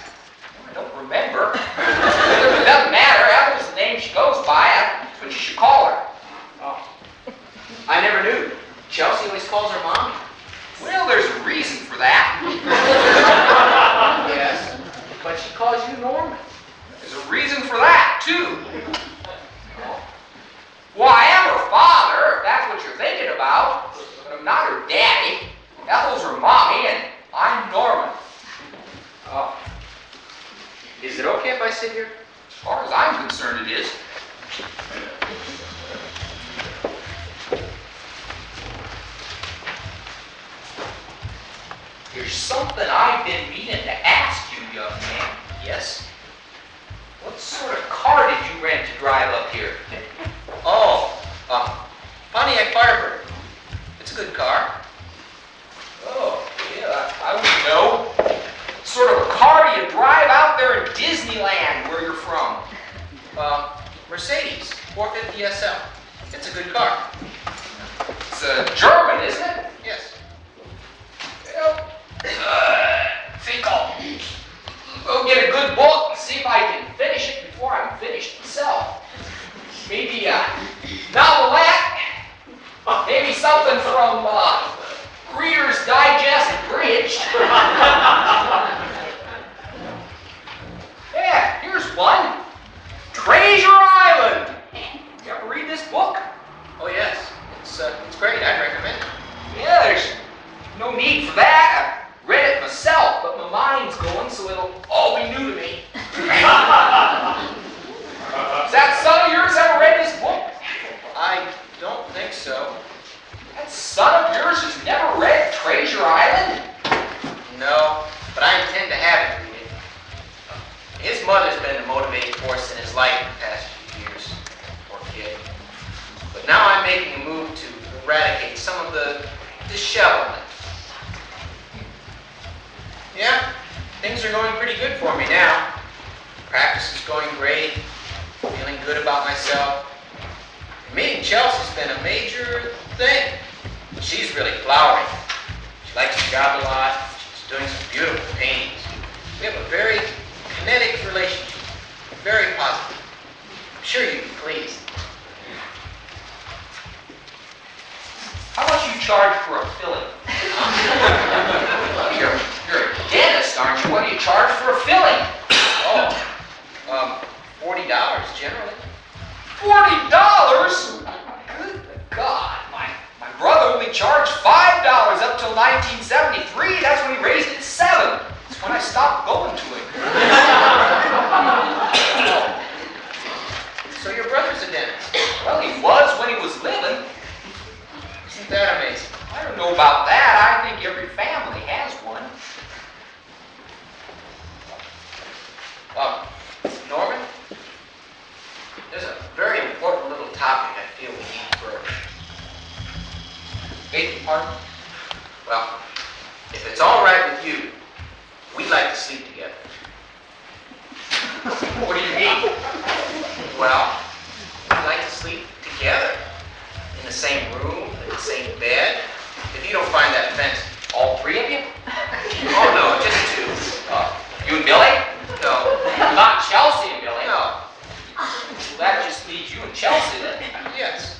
I don't remember. It doesn't matter. Ethel's the name she goes by. That's what you should call her. Oh. I never knew. Chelsea always calls her Mommy. Well, there's a reason for that. Yes, but she calls you Norman. There's a reason for that, too. Oh. Well, I am her father, if that's what you're thinking about. But I'm not her daddy. Ethel's her mommy, and I'm Norman. Oh. Is it okay if I sit here? As far as I'm concerned, it is. There's something I've been meaning to ask you, young man. Yes? What sort of car did you rent to drive up here? Oh, Pontiac Firebird. It's a good car. Oh, yeah, I wouldn't know. What sort of a car do you drive out there in Disneyland, where you're from? Mercedes 450 SL. It's a good car. It's German, isn't it? Yes. Well, think I'll go get a good book and see if I can finish it before I'm finished myself. Maybe a novelette, maybe something from Reader's Digest abridged. Yeah, here's one. Treasure Island. You ever read this book? Oh yes, it's great. I'd recommend it. know, but I intend to have him read it. His mother's been the motivating force in his life in the past few years. Poor kid. But now I'm making a move to eradicate some of the dishevelment. Yeah, things are going pretty good for me now. Practice is going great. Feeling good about myself. Meeting Chelsea's been a major thing. She's really flowering. She likes her job a lot. She's doing some beautiful paintings. We have a very kinetic relationship. Very positive. I'm sure you'd be pleased. How much you charge for a filling? You're a dentist, aren't you? What do you charge for a filling? Oh, $40 generally. $40? Good God, my brother only charged $5 up till 1973. That's when he raised it to $7. That's when I stopped going to him. So your brother's a dentist? Well, he was when he was living. Isn't that amazing? I don't know about that. I think every family has one. Norman, there's a very important little topic I feel we need to broach. Beg your pardon? Well, if it's all right with you, we'd like to sleep together. What do you mean? Well, we'd like to sleep together. In the same room, in the same bed. If you don't find that offensive. All three of you? Oh no, just two. You and Billy? No. Not Chelsea and Billy? No. Well, that just leaves you and Chelsea then. Yes.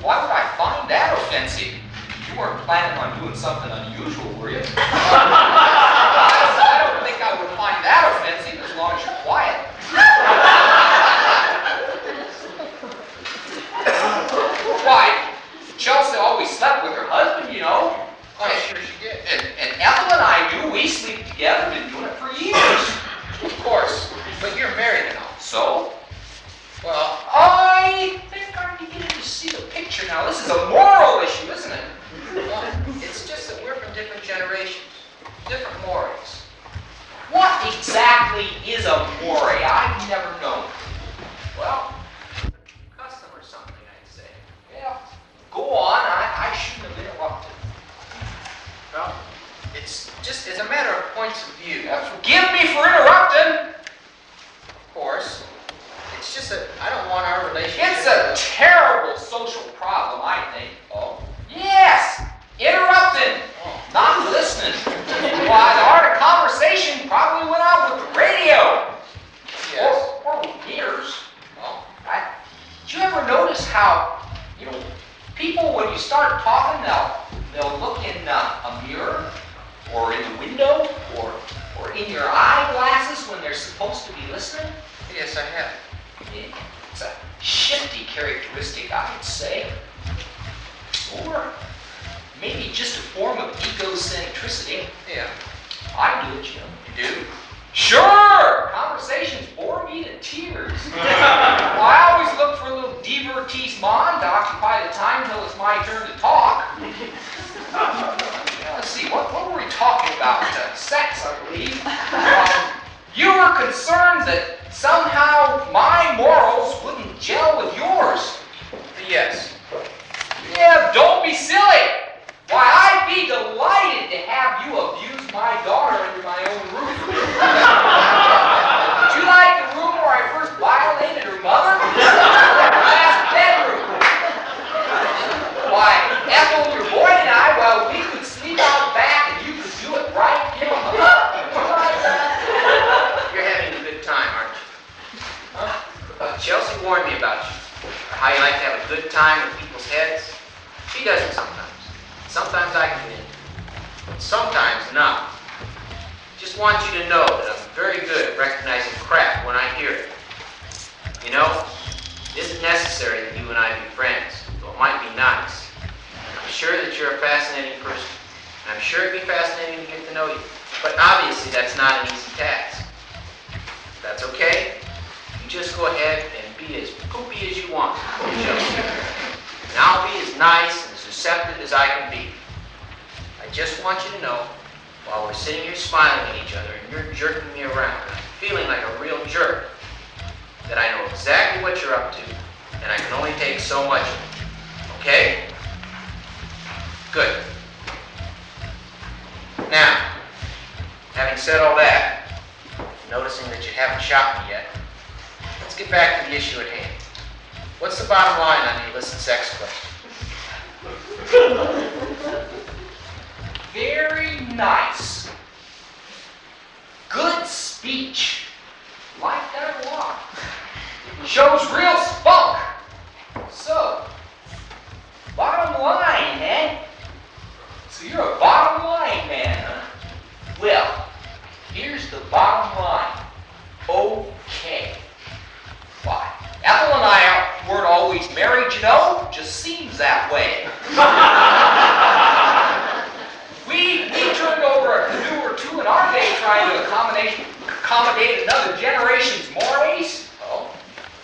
Why would I find that offensive? You weren't planning on doing something unusual, were you? I don't think I would find that offensive as long as you're quiet. Why? Chelsea always slept with her husband, you know. I'm sure she did. And Ethel and I knew we sleep together, been doing it for years. Of course. But you're married and all. So? Well, I think I'm beginning to see the picture now. This is a moral issue, isn't it? well, it's just that we're from different generations. Different mores. What exactly is a moray? I've never known. Well, custom or something, I'd say. Yeah, go on. I shouldn't have interrupted. Well, it's just as a matter of points of view. Forgive me for interrupting. Of course. It's just that I don't want our relationship. It's a terrible social problem, I think. Oh? Yes! Interrupting! Not listening. Why, the art of conversation probably went out with the radio. Yes. Or with ears. Oh. Did you ever notice how, people, when you start talking, they'll look in a mirror, or in the window, or in your eyeglasses when they're supposed to be listening? Yes, I have. It's a shifty characteristic, I would say. Or maybe just a form of egocentricity. Yeah. I do it, You do? Sure! Conversations bore me to tears. Well, I always look for a little divertissement to occupy the time until it's my turn to talk. Let's see, what were we talking about? Sex, I believe. You were concerned that somehow my morals wouldn't gel with yours. Yes. Yeah, don't be silly. Why, I'd be delighted to have you abuse my daughter under my own roof. Would you like the room where I first violated her mother? Last bedroom. Why, Ethel, your boy and I, well, we could sleep out back and you could do it right here on the hook. You're having a good time, aren't you? Huh? Chelsea warned me about you. How you like to have a good time with people's heads. She doesn't sometimes. Sometimes I can in, but sometimes not. Just want you to know that I'm very good at recognizing crap when I hear it. You know, it isn't necessary that you and I be friends, though it might be nice. I'm sure that you're a fascinating person, and I'm sure it'd be fascinating to get to know you. But obviously that's not an easy task. That's okay. You just go ahead and be as poopy as you want, Chelsea. And I'll be as nice and as receptive as I can be. I just want you to know, while we're sitting here smiling at each other and you're jerking me around, and I'm feeling like a real jerk, that I know exactly what you're up to, and I can only take so much of it. Okay? Good. Now, having said all that, noticing that you haven't shot me yet, let's get back to the issue at hand. What's the bottom line on the illicit sex question? Very nice. Good speech. Like that a lot. Shows real spunk. So, bottom line, eh? So you're a bottom line man, huh? Well, here's the bottom line. Okay. Why? Ethel and I weren't always married, you know. Just seems that way. We turned over a canoe or two in our day trying to accommodate another generation's mores. Oh.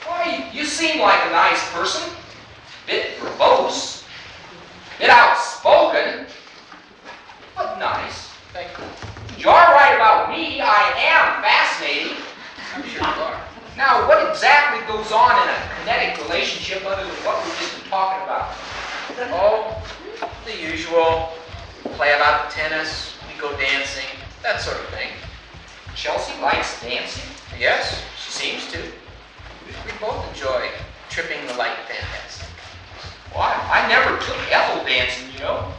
Why, you seem like a nice person. Bit verbose. Bit outspoken. But nice. Thank you. You're right about me. I am fascinating. I'm sure you are. Now, what exactly goes on in a kinetic relationship other than what we've just been talking about? Oh, the usual. Play a lot of tennis, we go dancing, that sort of thing. Chelsea likes dancing? Yes, she seems to. We both enjoy tripping the light fantastic. Well, I never took Ethel dancing, you know.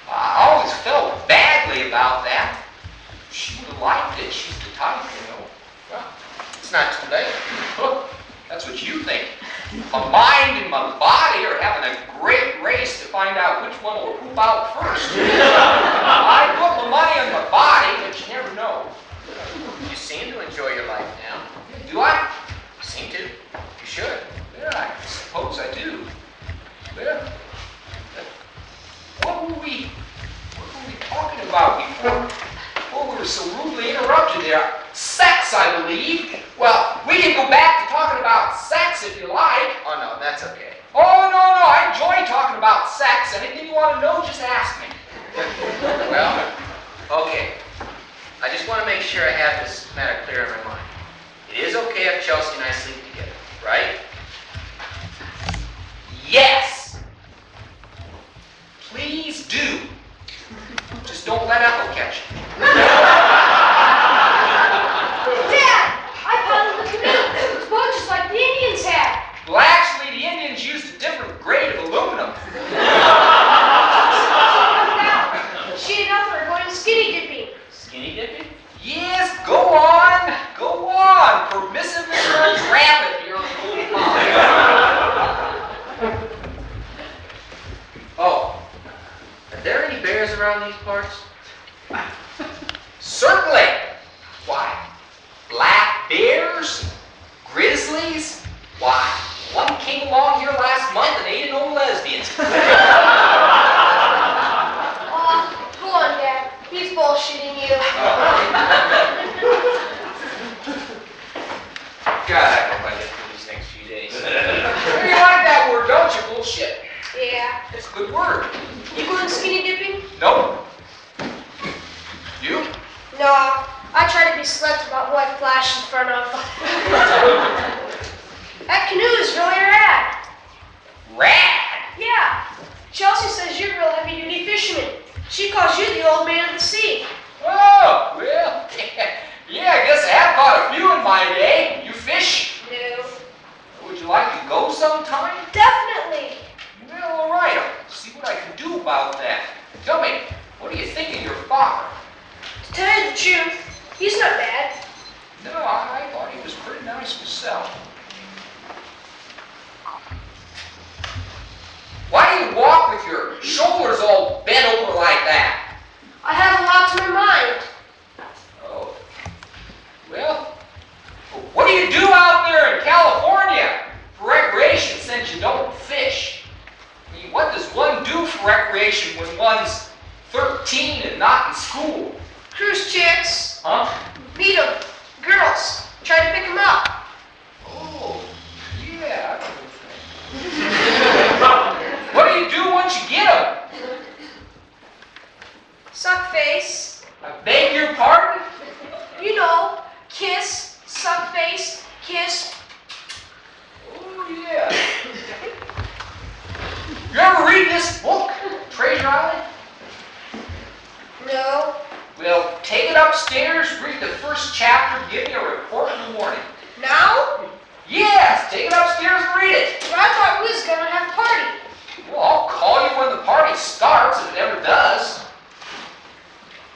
I always felt badly about that. She would have liked it. She's the type, you know. Well, it's not too late. That's what you think. My mind and my body are having a great race to find out which one will poop out first. I put my money on my body, but you never know. You seem to enjoy your life now. Do I? You seem to. You should. Yeah, I suppose I do. Well, what were we talking about before we were so rudely interrupted there? Sex, I believe. Well, we can go back to talking about sex if you like. Oh, no, that's okay. Oh, no, I enjoy talking about sex. Anything you want to know, just ask me. Well, okay. I just want to make sure I have this matter clear in my mind. It is okay if Chelsea and I sleep together, right? Yes. Please do. Just don't let Ethel catch you. Dad, I piloted the canoe. It's boat just like the Indians had. Well, actually, the Indians used a different grade of aluminum. She and Ethel are going skinny dipping. Skinny dipping? Yes, go on. Go on. Permissiveness runs rampant here on the Golden Pond. Oh, Are there any bears around these parts? certainly. Why? Black bears? Grizzlies? Why, one came along here last month and ate an old lesbians. Go on, Dad. He's bullshitting you. God, I hope I get through these next few days. You like that word, don't you? Bullshit. Yeah. It's a good word. You going skinny dipping? Nope. You? No. I try to be select about who I flash in front of. That canoe is really rad. Rad. Yeah. Chelsea says you're a real heavy-duty fisherman. She calls you the old man of the sea. Oh, well, yeah, I guess I have caught a few in my day. You fish? No. Would you like to go sometime? Definitely. Well, all right. I'll see what I can do about that. Tell me, what do you think of your father? To tell you the truth, he's not bad. No, I thought he was pretty nice myself. Why do you walk with your shoulders all bent over like that? I have a lot to my mind. Oh. Well, what do you do out there in California for recreation since you don't fish? I mean, what does one do for recreation when one's 13 and not in school? Cruise chicks. Huh? Meet them. Girls. Try to pick them up. Oh, yeah. What do you do once you get them? Suck face. I beg take it upstairs, read the first chapter, give me a report in the morning. Now? Yes, take it upstairs and read it. But I thought we was gonna have a party. Well, I'll call you when the party starts, if it ever does.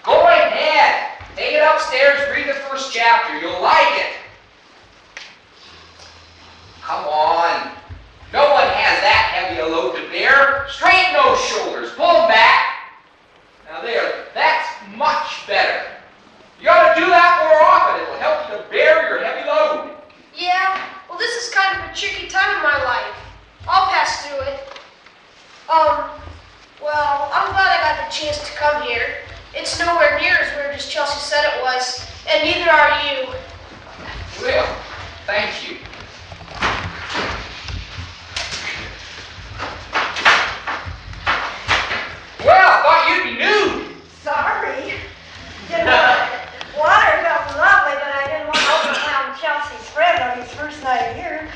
Go right ahead. Take it upstairs, read the first chapter. You'll like it. Come on. No one has that heavy a load to bear. Straighten those shoulders. Pull them back. Now there, that's much better. You ought to do that more often. It will help you to bear your heavy load. Yeah, well this is kind of a tricky time in my life. I'll pass through it. Well, I'm glad I got the chance to come here. It's nowhere near as weird as Chelsea said it was, and neither are you. Well, thank you. Well, I thought you'd be nude. Sorry. Water felt lovely, but I didn't want to open around Chelsea's friend on his first night here.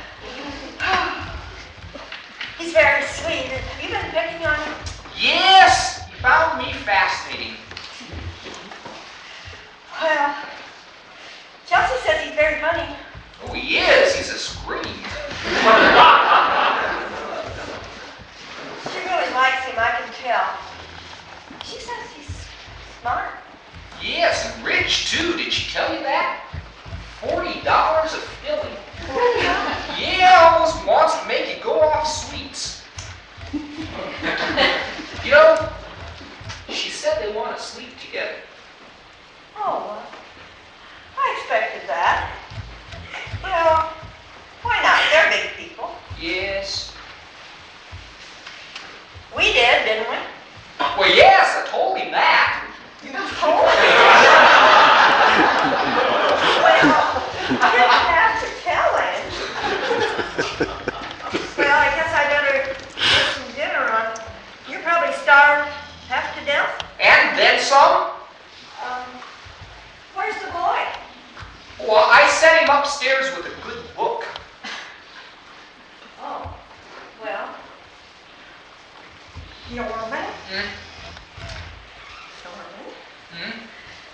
He's very sweet. Have you been picking on him? Yes, you found me fascinating. Well, Chelsea says he's very funny. Oh, he is. He's a scream. She really likes him, I can tell. She says he's smart. Yes, and rich too. Did she tell you that? $40 a filling. Yeah, almost wants to make you go off sweets. You know, she said they want to sleep together. Oh, well, I expected that. Well, why not? They're big people. Yes. We did, didn't we? Well, yes, I told him that. You told me. Well, you didn't have to tell him. Well, I guess I better get some dinner on. You're probably starved half to death. And then some. Where's the boy? Well, I sent him upstairs with a good book. Oh, well. You don't want a minute? Don't want a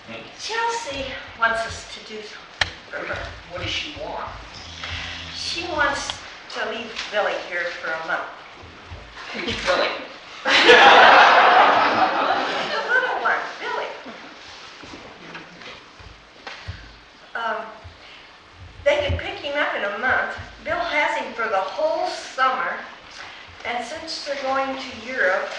minute? Chelsea wants us to do something for her. What does she want? She wants to leave Billy here for a month. Which Billy? The little one, Billy. They can pick him up in a month. Bill has him for the whole summer. And since they're going to Europe,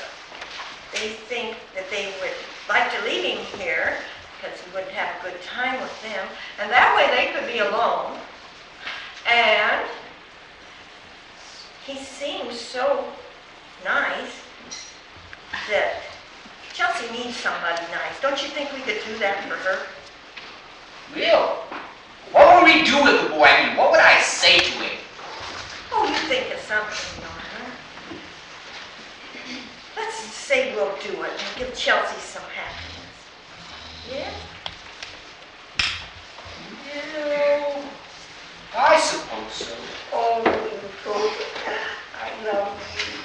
they think that they would like to leave him here because he wouldn't have a good time with them. And that way they could be alone. And he seems so nice that Chelsea needs somebody nice. Don't you think we could do that for her? Will? What would we do with the boy? I mean, what would I say to him? Oh, you think of something, Donna. Let's say we'll do it and give Chelsea some happiness. Yeah? No. I suppose so. Oh, I love you.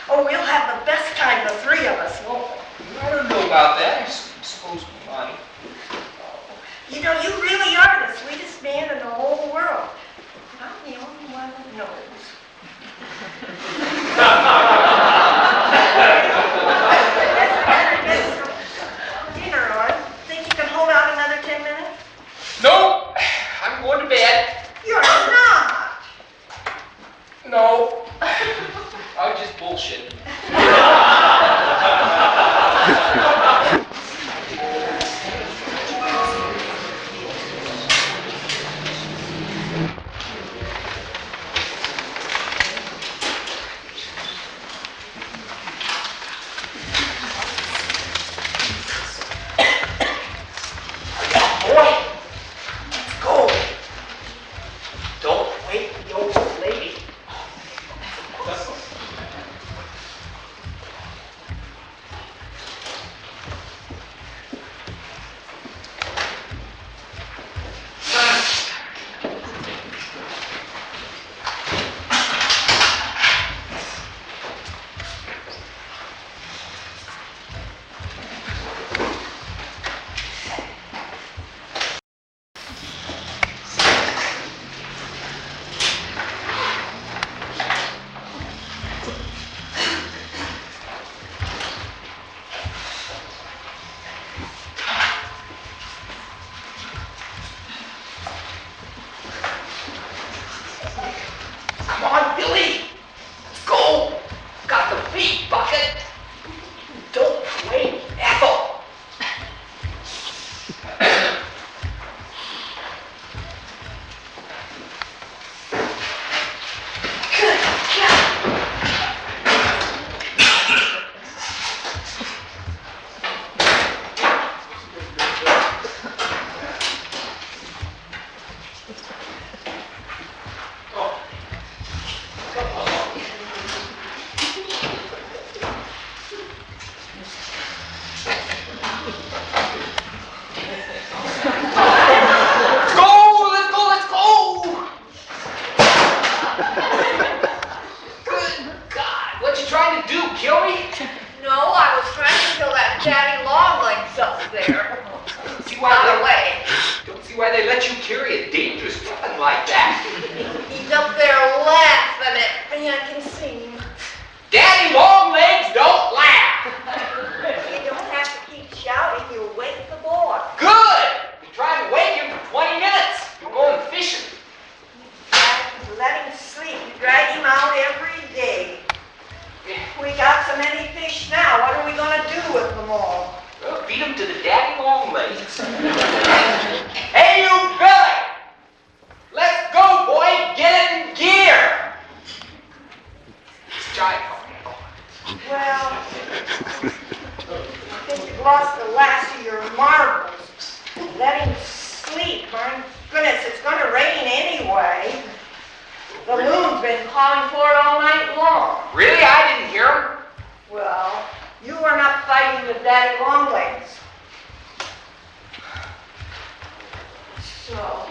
Oh, we'll have the best time, the three of us, won't we? I don't know about that. I suppose we might. You know, you really are the sweetest man in the whole world. I'm the only one that knows. Dinner on. Think you can hold out another 10 minutes? Nope. I'm going to bed. You're not. No. I was just bullshitting. they let you carry a dangerous weapon like that? He's up there laughing at me, I can see him. Daddy Longlegs don't laugh. You don't have to keep shouting, you'll wake the boy. Good. You tried to wake him for 20 minutes. You're going fishing. Let him sleep. You drag him out every day. We got so many fish now. What are we going to do with them all? Well, feed them to the Daddy Longlegs. Hey, you Billy! Let's go, boy. Get it in gear. It's jive. Well, I think you've lost the last of your marbles. Let him sleep. My goodness, it's going to rain anyway. The moon's been calling for it all night long. Really? I didn't hear him. Well, you were not fighting with Daddy Longlegs. So,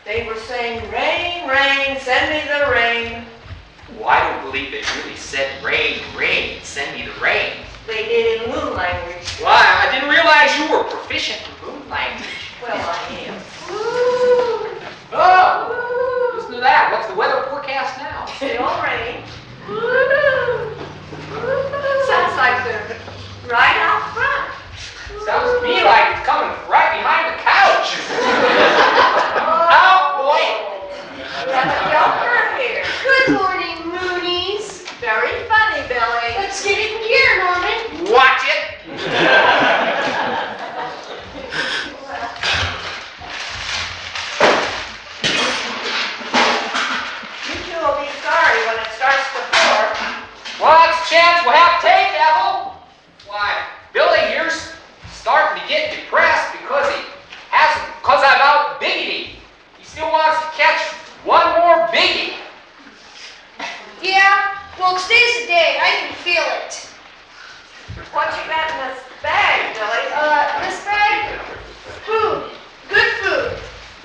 they were saying, rain, rain, send me the rain. Well, I don't believe they really said rain, rain, send me the rain. They did in moon language. Well, I didn't realize you were proficient in moon language. Well, I am. Oh, listen to that. What's the weather forecast now? Still rain. Sounds like they're right out front. Sounds to me like it's coming right behind the couch. Out, boy. That's a yelper here. Good morning, Moonies. Very funny, Billy. Let's get in gear, Norman. Watch it. You two will be sorry when it starts to pour. Well, that's a chance we'll have to take, Ethel. Why, Billy here's starting to get depressed because I'm out biggity. He still wants to catch one more biggie. Yeah, well, today's the day. I can feel it. What you got in this bag, Billy? This bag? Food. Good food.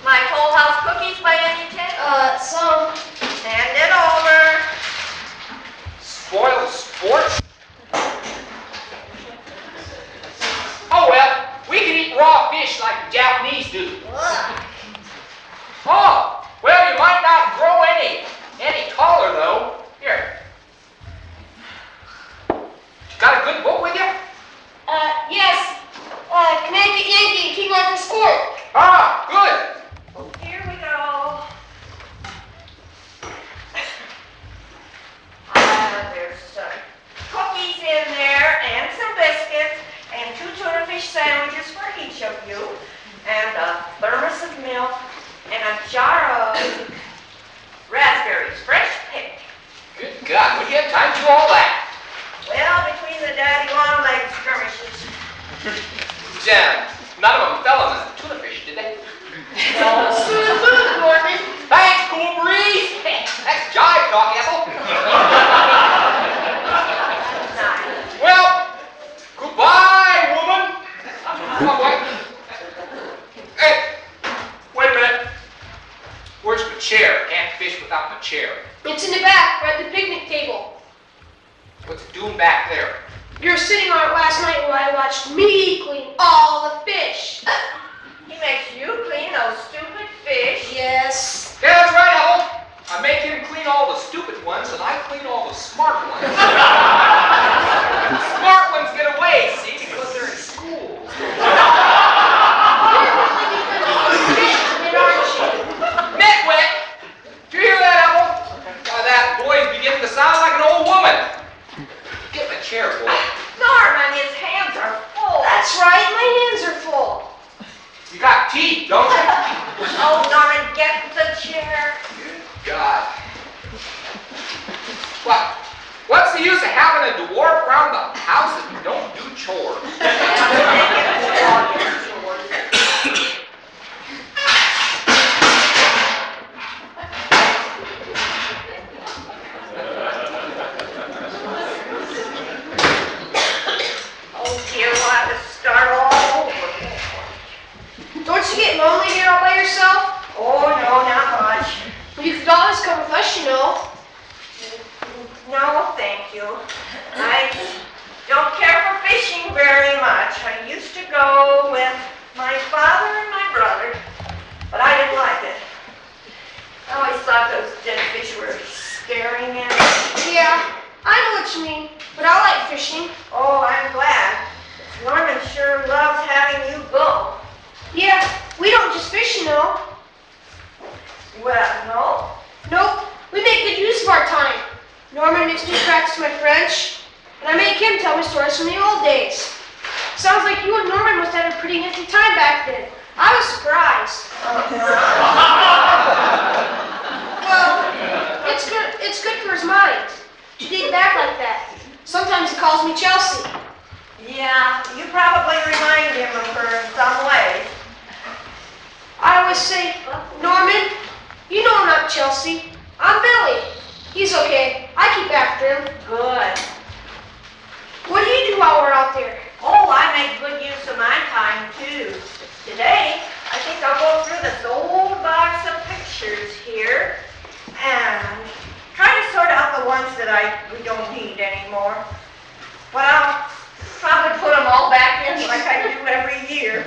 My Toll House cookies by any chance? Some. Hand it over. Spoiled sport. Oh well, we can eat raw fish like the Japanese do. Oh, well, you might not grow any taller though. Here. Got a good book with you? Yes. Connecticut Yankee and King Arthur's Court. Ah, good. Here we go. There's some cookies in there and some biscuits and 2 tuna fish sandwiches for each of you and a thermos of milk and a jar of raspberries, fresh picked. Good God, when do you have time to do all that? Well, between the Daddy Longlegs skirmishes. Jen, none of them fell on the tuna fish, did they? Spoon of food, Norman. Thanks, Cool Breeze. That's jive talk, Ethel. Well, goodbye, woman. Come on, boy. Hey, wait a minute. Where's my chair? Can't fish without my chair. It's in the back, right at the picnic table. What's it doing back there? You were sitting on it last night while I watched me clean all the fish. He makes you clean those stupid fish. Yes. Yeah, that's right, Ethel. I make him clean all the stupid ones, and I clean all the smart ones. Smart ones get away, see, because they're in school. Nitwit! Do you hear that, Ethel? Why, that boy's beginning to sound like an old woman. Get in the chair, boy. Norman, his hands are full. That's right, my hands are full. You got teeth, don't you? Oh, Norman, get the chair. Good God. What's the use of having a dwarf around the house if you don't do chores? Oh, dear, we'll have to start all over. Don't you get lonely here all by yourself? Oh, no, not much. You could always come with us, you know. No, thank you. I don't care for fishing very much. I used to go with my father and my brother, practice my French, and I make him tell me stories from the old days. Sounds like you and Norman must have a pretty nifty time back then. I was surprised. Well, it's good for his mind to dig back like that. Sometimes he calls me Chelsea. Yeah, you probably remind him of her in some way. I always say, Norman, you know I'm not Chelsea. I'm Billy. He's okay. I keep after him. Good. What do you do while we're out there? Oh, I make good use of my time, too. Today, I think I'll go through this old box of pictures here and try to sort out the ones that we don't need anymore. But I'll probably put them all back in like I do every year.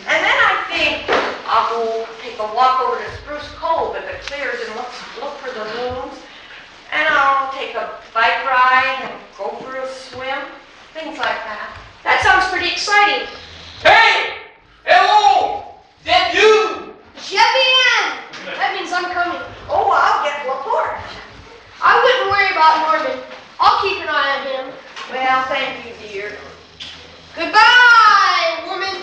And then I think I'll go take a walk over to Spruce Cove if it clears and look for the moons. And I'll take a bike ride and go for a swim. Things like that. That sounds pretty exciting. Hey! Hello! That you? Jevian! That means I'm coming. Oh, I'll get Laporte. I wouldn't worry about Norman. I'll keep an eye on him. Well, thank you, dear. Goodbye, woman.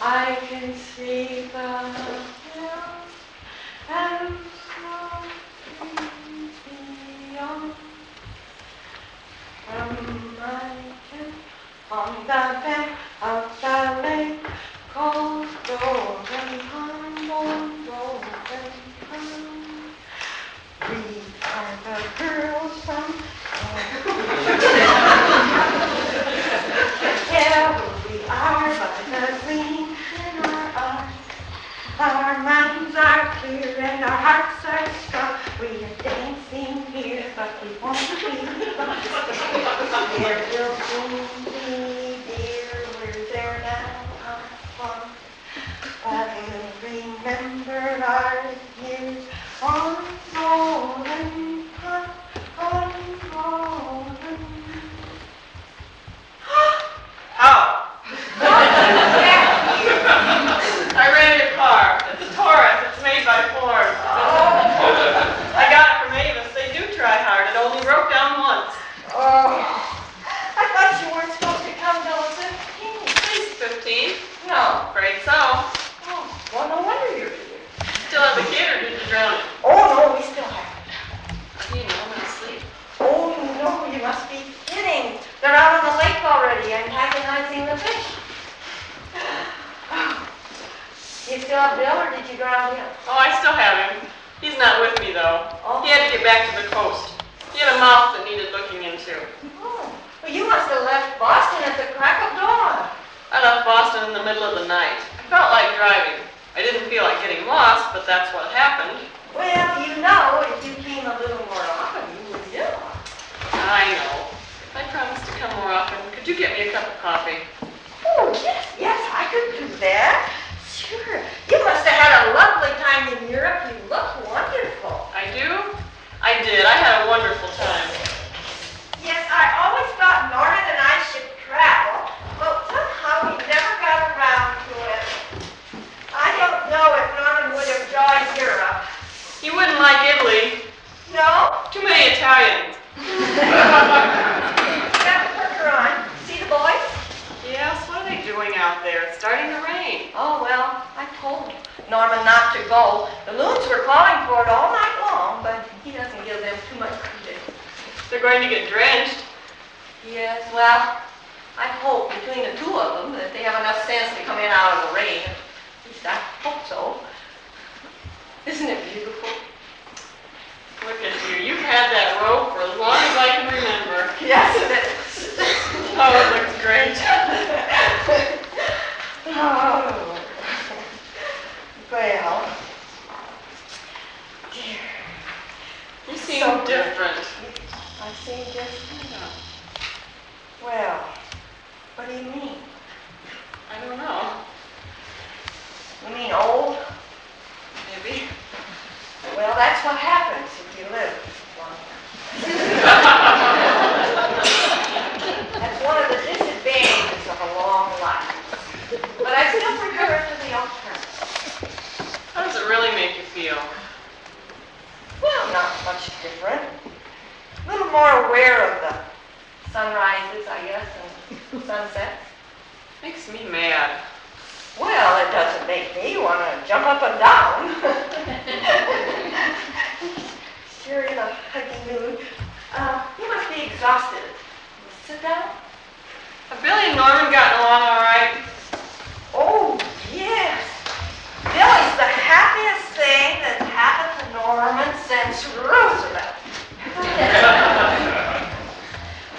I can see the hill and beyond. From my tent on the bank of the lake, cold golden pond, golden pond. We are the girls from we are by the green in our eyes. Our minds are clear and our hearts are strong. We are dancing here, but we won't be lost. There will soon be, dear, we're there now, fun. But we'll remember our years on golden pond, on golden. How? I rented a car. It's a Taurus. It's made by Ford. I got it from Avis. They do try hard. It only broke down once. Oh, I thought you weren't supposed to come till 15. Please, 15? No. Afraid so. Oh, well, no wonder you're here. Still have the kid, or did you drown it? Oh, no, we still have it. You know, I'm asleep. Oh, no, you must be kidding. They're out on the lake already antagonizing the fish. You still have Bill, or did you drown him? Oh, I still have him. He's not with me, though. Oh. He had to get back to the coast. He had a mouth that needed looking into. Oh, well, you must have left Boston at the crack of dawn. I left Boston in the middle of the night. I felt like driving. I didn't feel like getting lost, but that's what happened. Well, you know, if you came a little more often, you would do. I know. If I promised to come more often, could you get me a cup of coffee? Oh, yes, I could do that. Sure. You must have had a lovely time in Europe. You look wonderful. I do? I did. I had a wonderful time. Yes, I always thought Norman and I should travel, but somehow we never got around to it. I don't know if Norman would have joined Europe. He wouldn't like Italy. No? Too many Italians. Got the worker on. See the boys? Yes, what are they doing out there? It's starting to rain. Oh, well, I told Norman not to go. The loons were calling for it all night long, but he doesn't give them too much credit. They're going to get drenched. Yes, well, I hope between the two of them that they have enough sense to come in out of the rain. At least I hope so. Isn't it beautiful? Look at you. You've had that robe for as long as I can remember. Yes, it is. Oh, it looks great. Oh. Well, dear. You seem So different. I seem different. Well, what do you mean? I don't know. You mean old? Maybe. Well, that's what happens if you live long enough. That's one of the disadvantages of a long life. But I still prefer it to the alternative. How does it really make you feel? Well, not much different. A little more aware of the sunrises, I guess, and sunsets. Makes me mad. Well, it doesn't make me want to jump up and down. Sure in a hiking mood. You must be exhausted. Sit down. Have Billy and Norman gotten along all right? Oh, yes. Billy's the happiest thing that's happened to Norman since Roosevelt.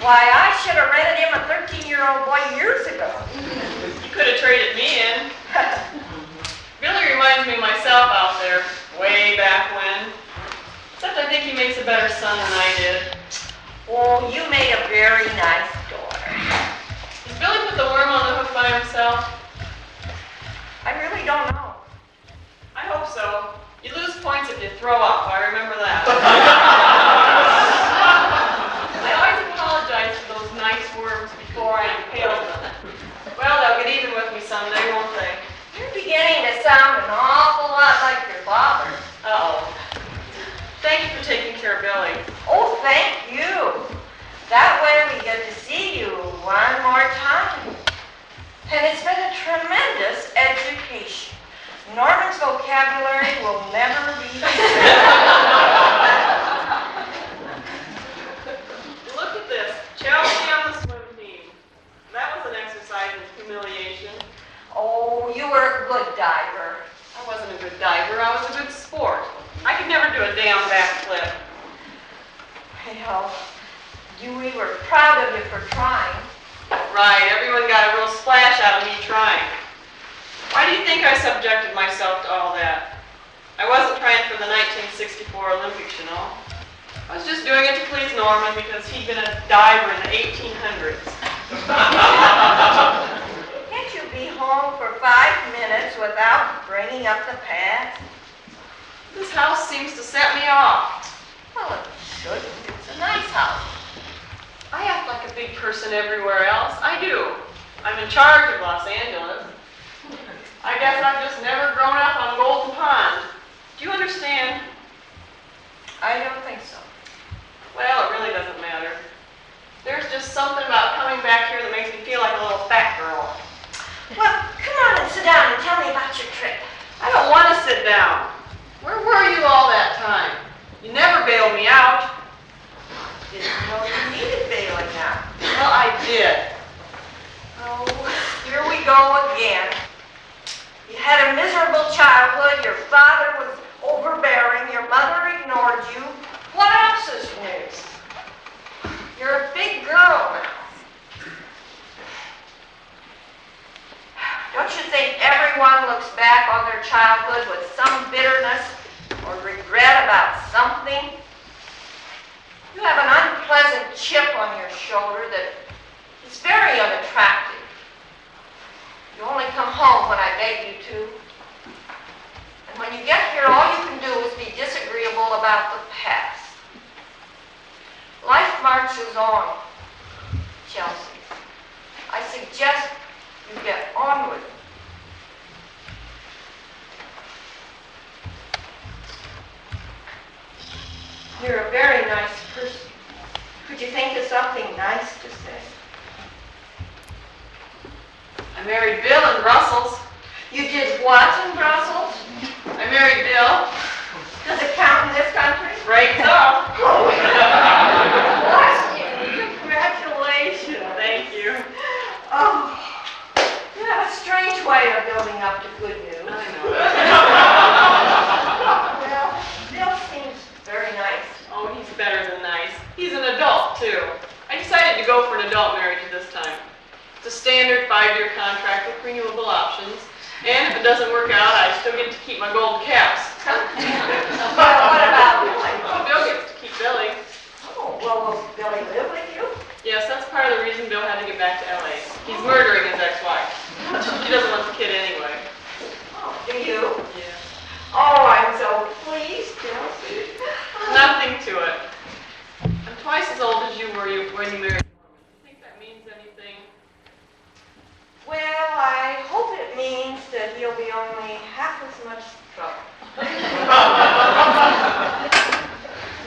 Why, I should have rented him a 13-year-old boy years ago. You could have traded me in. Billy reminds me of myself out there, way back when. Except I think he makes a better son than I did. Oh, you made a very nice daughter. Did Billy put the worm on the hook by himself? I really don't know. I hope so. You lose points if you throw up, I remember that. I always apologize for those nice worms before I impaled them. Well, they'll get even with me someday, won't they? You're beginning to sound an awful lot like your father. Uh-oh. Thank you for taking care of Billy. Oh, thank you. That way we get to see you one more time. And it's been a tremendous education. Norman's vocabulary will never be the same. Look at this. Chelsea on the swim team. That was an exercise in humiliation. Oh, you were a good diver. I wasn't a good diver. I was a good sport. I could never do a damn backflip. Well, we were proud of you for trying. Right, everyone got a real splash out of me trying. Why do you think I subjected myself to all that? I wasn't trying for the 1964 Olympics, you know. I was just doing it to please Norman because he'd been a diver in the 1800s. Can't you be home for 5 minutes without bringing up the past? This house seems to set me off. Well, it shouldn't. It's a nice house. I act like a big person everywhere else. I do. I'm in charge of Los Angeles. I guess I've just never grown up on Golden Pond. Do you understand? I don't think so. Well, it really doesn't matter. There's just something about coming back here that makes me feel like a little fat girl. Well, come on and sit down and tell me about your trip. I don't want to sit down. Where were you all that time? You never bailed me out. Didn't know you needed bailing out. Well, I did. Oh, here we go again. You had a miserable childhood. Your father was overbearing, your mother ignored you. What else is news? You're a big girl now. Don't you think everyone looks back on their childhood with some bitterness or regret about something? You have an unpleasant chip on your shoulder that is very unattractive. You only come home when I beg you to. And when you get here, all you can do is be disagreeable about the past. Life marches on, Chelsea. I suggest you get on with it. You're a very nice person. Could you think of something nice to say? I married Bill in Brussels. You did what in Brussels? I married Bill. Does it count in this country? Right so. Bless you. Congratulations. Thank you. Oh, you have a strange way of building up to good news. I know. Well, Bill seems very nice. Oh, he's better than nice. He's an adult, too. I decided to go for an adult marriage this time. It's a standard 5-year contract with renewable options. And if it doesn't work out, I still get to keep my gold caps. Well, what about Billy? Oh, Bill gets to keep Billy. Oh, well, will Billy live with you? Yes, that's part of the reason Bill had to get back to LA. He's murdering his ex-wife. She doesn't want the kid anyway. Oh, do you? Yeah. Oh, I'm so pleased, Chelsea. Nothing to it. I'm twice as old as you were when you married. Do you think that means anything? Well, I hope it means that he'll be only half as much trouble.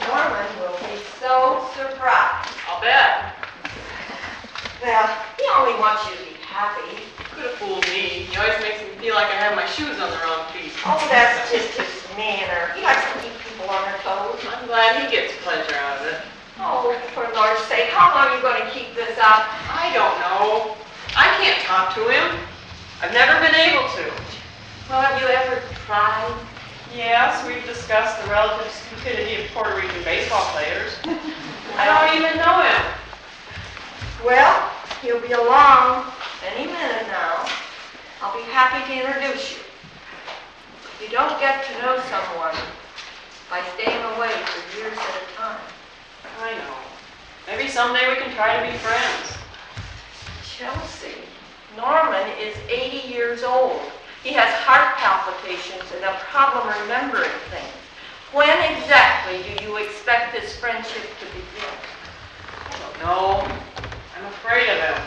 Norman will be so surprised. I'll bet. Well, he only wants you to be happy. Could have fooled me. He always makes me feel like I have my shoes on the wrong feet. Oh, that's just his manner. He likes to keep people on their toes. I'm glad he gets pleasure out of it. Oh, for the Lord's sake, how long are you going to keep this up? I don't know. I can't talk to him. I've never been able to. Well, have you ever tried? Yes, we've discussed the relative stupidity of Puerto Rican baseball players. I don't even know him. Well, he'll be along any minute now. I'll be happy to introduce you. You don't get to know someone by staying away for years at a time. I know. Maybe someday we can try to be friends. Chelsea, Norman is 80 years old. He has heart palpitations and a problem remembering things. When exactly do you expect this friendship to begin? I don't know. I'm afraid of him.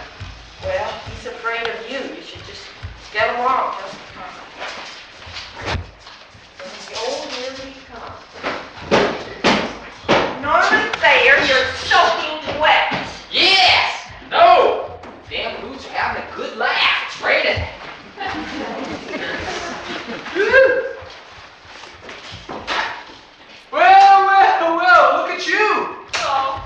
Well, he's afraid of you. You should just get along just fine. From the old year he comes. Norman Thayer, you're soaking wet. Yes! No! Damn boots are having a good laugh. It's raining. Well, look at you! Oh,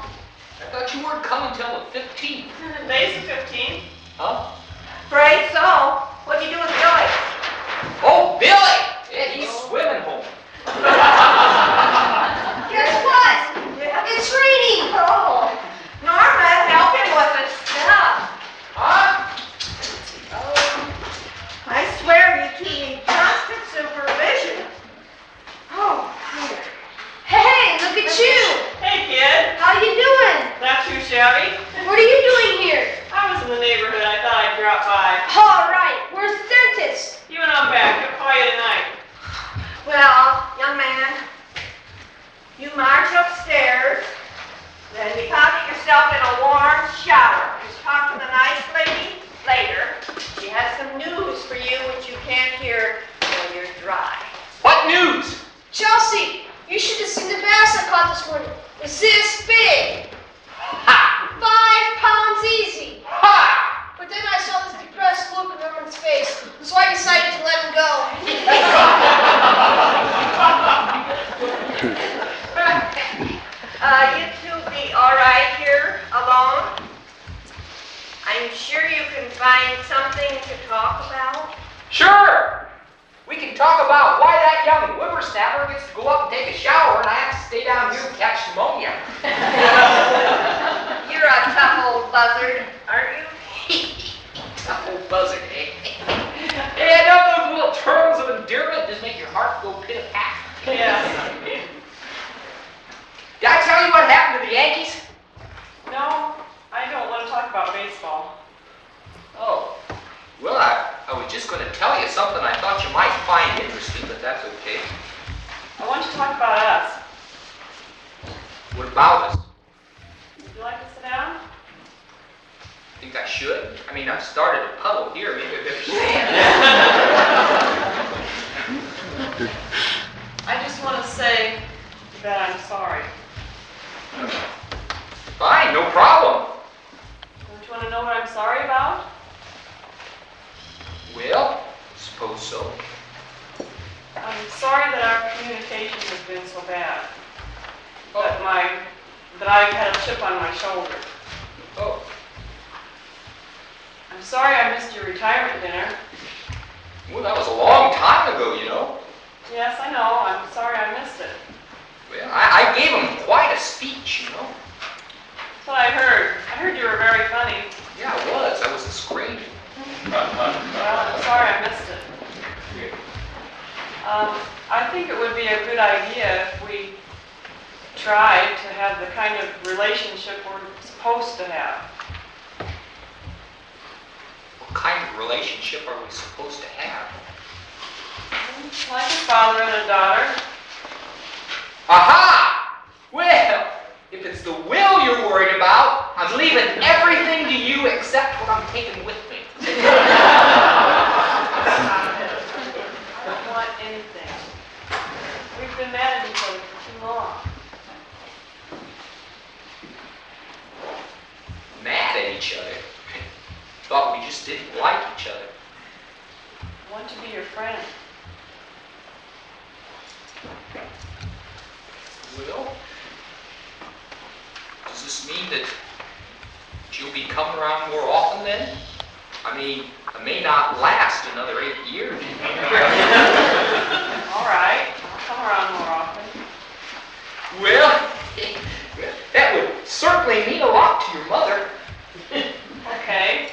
I thought you weren't coming till the 15th. today's the 15th. Huh? Afraid so. What'd you do with Billy? Oh, Billy! Yeah, he's swimming home. Guess what? It's raining. Oh, Norman, help him with his stuff. Huh? I swear you two need constant supervision. Oh, dear. Hey, look at you. Hey, kid. How you doing? Not too shabby. What are you doing here? I was in the neighborhood. I thought I'd drop by. All right. Where's the dentist? You and I'm back. You're quiet tonight. Well, young man, you march upstairs, then deposit yourself in a warm shower. You talk to the nice lady later. She has some news for you which you can't hear when you're dry. What news? Chelsea, you should have seen the bass I caught this morning. It's this big. Ha! 5 pounds easy. Ha! But then I saw this depressed look on Norman's face, so I decided to let him go. You two be all right here alone? I'm sure you can find something to talk about. Sure! We can talk about why that young whippersnapper gets go up and take a shower, and I have to stay down here and catch pneumonia. You're a tough old buzzard, aren't you? Tough old buzzard, eh? Hey, don't those little terms of endearment just make your heart go pit-a-pat? Yes. Did I tell you what happened to the Yankees? No, I don't want to talk about baseball. Oh, well, I was just going to tell you something I thought you might find interesting, but that's okay. I want you to talk about us. What about us? Would you like to sit down? Think I should? I mean, I've started a puddle here. Maybe I better stand. I just want to say that I'm sorry. Fine, no problem. Don't you want to know what I'm sorry about? Well, I suppose so. I'm sorry that our communication has been so bad. That I've had a chip on my shoulder. Oh, I'm sorry I missed your retirement dinner. well, that was a long time ago, you know. Yes, I know. I'm sorry I missed it. Well, I gave him quite a speech, you know. That's what I heard. I heard you were very funny. Yeah, I was. I was a scream. Well, I'm sorry I missed it. I think it would be a good idea if we tried to have the kind of relationship we're supposed to have. What kind of relationship are we supposed to have? Like a father and a daughter. Aha! Well, if it's the will you're worried about, I'm leaving everything to you except what I'm taking with me. I don't want anything. We've been mad at each other for too long. Mad at each other. Thought we just didn't like each other. I want to be your friend. Well, does this mean that you'll be coming around more often then? I mean, I may not last another 8 years. All right, I'll come around more often. Well, that would certainly mean a lot to your mother. Okay.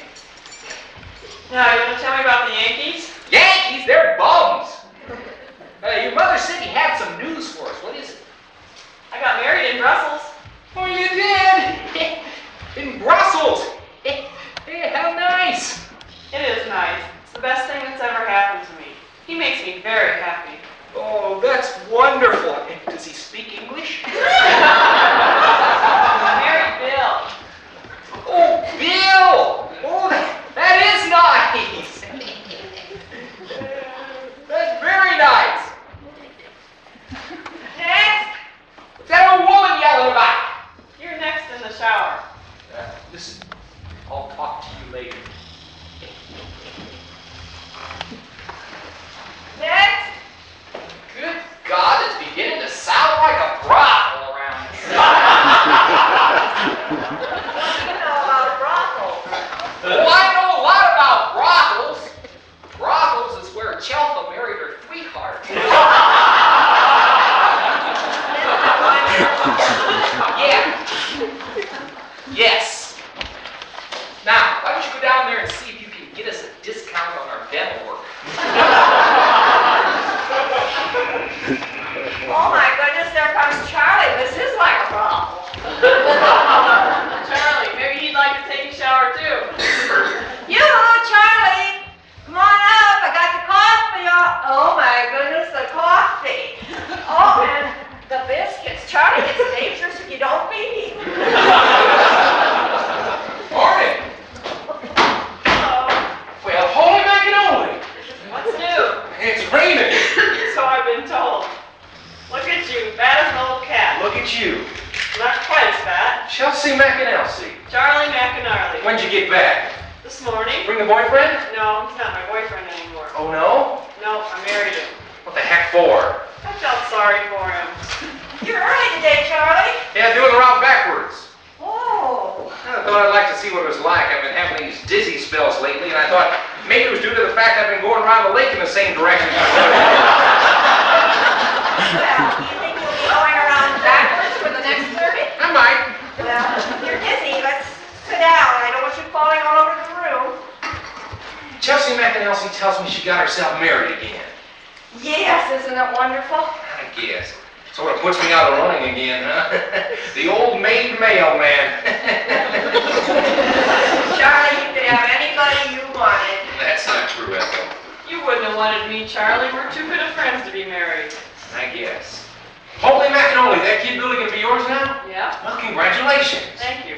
Now, you want to tell me about the Yankees? Yankees, they're bums. Your mother said you had some news for us. What is it? I got married in Brussels. Oh, you did? In Brussels. Hey, how nice. It is nice. It's the best thing that's ever happened to me. He makes me very happy. Oh, that's wonderful. Does he speak English? I married Bill. Oh, Bill! Oh, that is nice! That's very nice! Next. What's that old woman yelling about? You're next in the shower. Listen, I'll talk to you later. Next. Good God, it's beginning to sound like a brothel around here. What do you know about brothels? Oh, I know a lot about brothels. Brothels is where Chelfa married her sweetheart. Yeah. Yes. Now, why don't you go down there and see if you can get us a discount on our dental work? Oh my goodness, there comes Charlie. This is like a brothel. Charlie, maybe he'd like to take a shower too. Charlie, come on up. I got the coffee. Oh my goodness, the coffee. Oh, and the biscuits. Charlie, it's dangerous if you don't feed him. Morning. Hello. Well, holy macaroni. What's new? It's raining. So I've been told. Look at you, fat as an old cat. Look at you. Not quite as fat. Chelsea McAnelsey. Charlie McAnally. When'd you get back? This morning? Bring the boyfriend? No, he's not my boyfriend anymore. Oh, no? No, I married him. What the heck for? I felt sorry for him. You're early today, Charlie. Yeah, doing the route backwards. Oh. I thought I'd like to see what it was like. I've been having these dizzy spells lately, and I thought maybe it was due to the fact I've been going around the lake in the same direction. Well, you think you'll be going around backwards for the next 30? I might. Well, you're dizzy. Let's sit down. I don't want you falling all over the room. Chelsea McAnelsey tells me she got herself married again. Yes, isn't it wonderful? I guess. Sort of puts me out of running again, huh? The old maid mailman. Charlie, you could have anybody you wanted. That's not true, Ethel. You wouldn't have wanted me, Charlie. We're too good of friends to be married. I guess. Holy macannoli, that kid really gonna be yours now? Yeah? Well, congratulations. Thank you.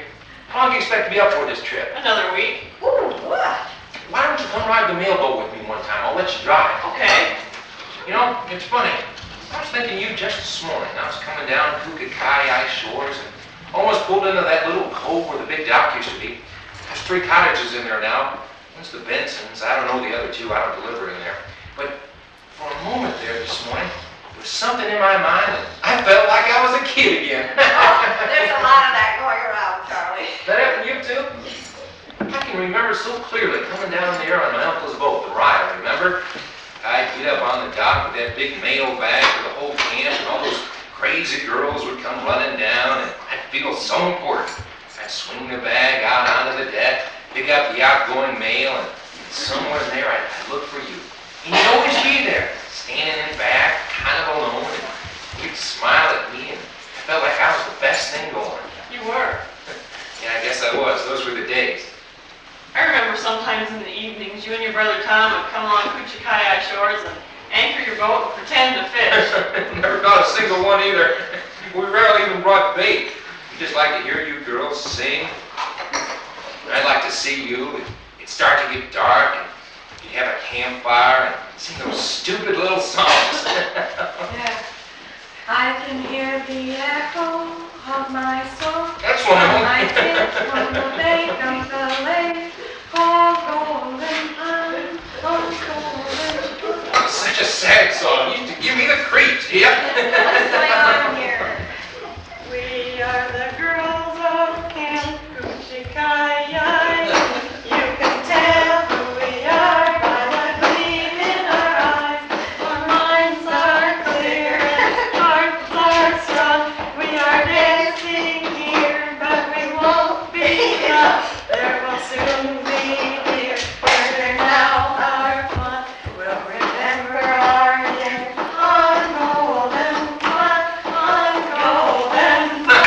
How long do you expect to be up for this trip? Another week? Ooh, what? Why don't you come ride the mailboat with me one time? I'll let you drive. Okay. You know, it's funny. I was thinking of you just this morning. I was coming down Kukakayi shores and almost pulled into that little cove where the big dock used to be. There's 3 cottages in there now. One's the Bensons. I don't know the other 2. I don't deliver in there. But for a moment there this morning, there was something in my mind and I felt like I was a kid again. There's a lot of that going around, Charlie. That happened to you too? I can remember so clearly coming down there on my uncle's boat, the Richter, remember? I'd get up on the dock with that big mail bag for the whole camp, and all those crazy girls would come running down, and I'd feel so important. I'd swing the bag out onto the deck, pick up the outgoing mail, and somewhere in there I'd look for you. And you'd always be there, standing in back, kind of alone, and you'd smile at me, and I felt like I was the best thing going. You were. Yeah, I guess I was. Those were the days. I remember sometimes in the evenings, you and your brother Tom would come along Kukakayi shores and anchor your boat and pretend to fish. Never caught a single one either. We rarely even brought bait. We just like to hear you girls sing. I'd like to see you. It'd start to get dark, and you'd have a campfire and sing those stupid little songs. Yeah. I can hear the echo of my soul. That's one of them. I did from the bank of the lake. Oh, golden pond, oh, golden pond. Such a sad song. You used to give me the creeps, yeah. What's going on here? We are the girls of Camp Kukakayi. You can tell who we are by the gleam in our eyes. Our minds are clear and hearts are strong. We are dancing here, but we won't be long. There will soon be here. We're now our fun. We'll remember our years on golden pond, on golden pond.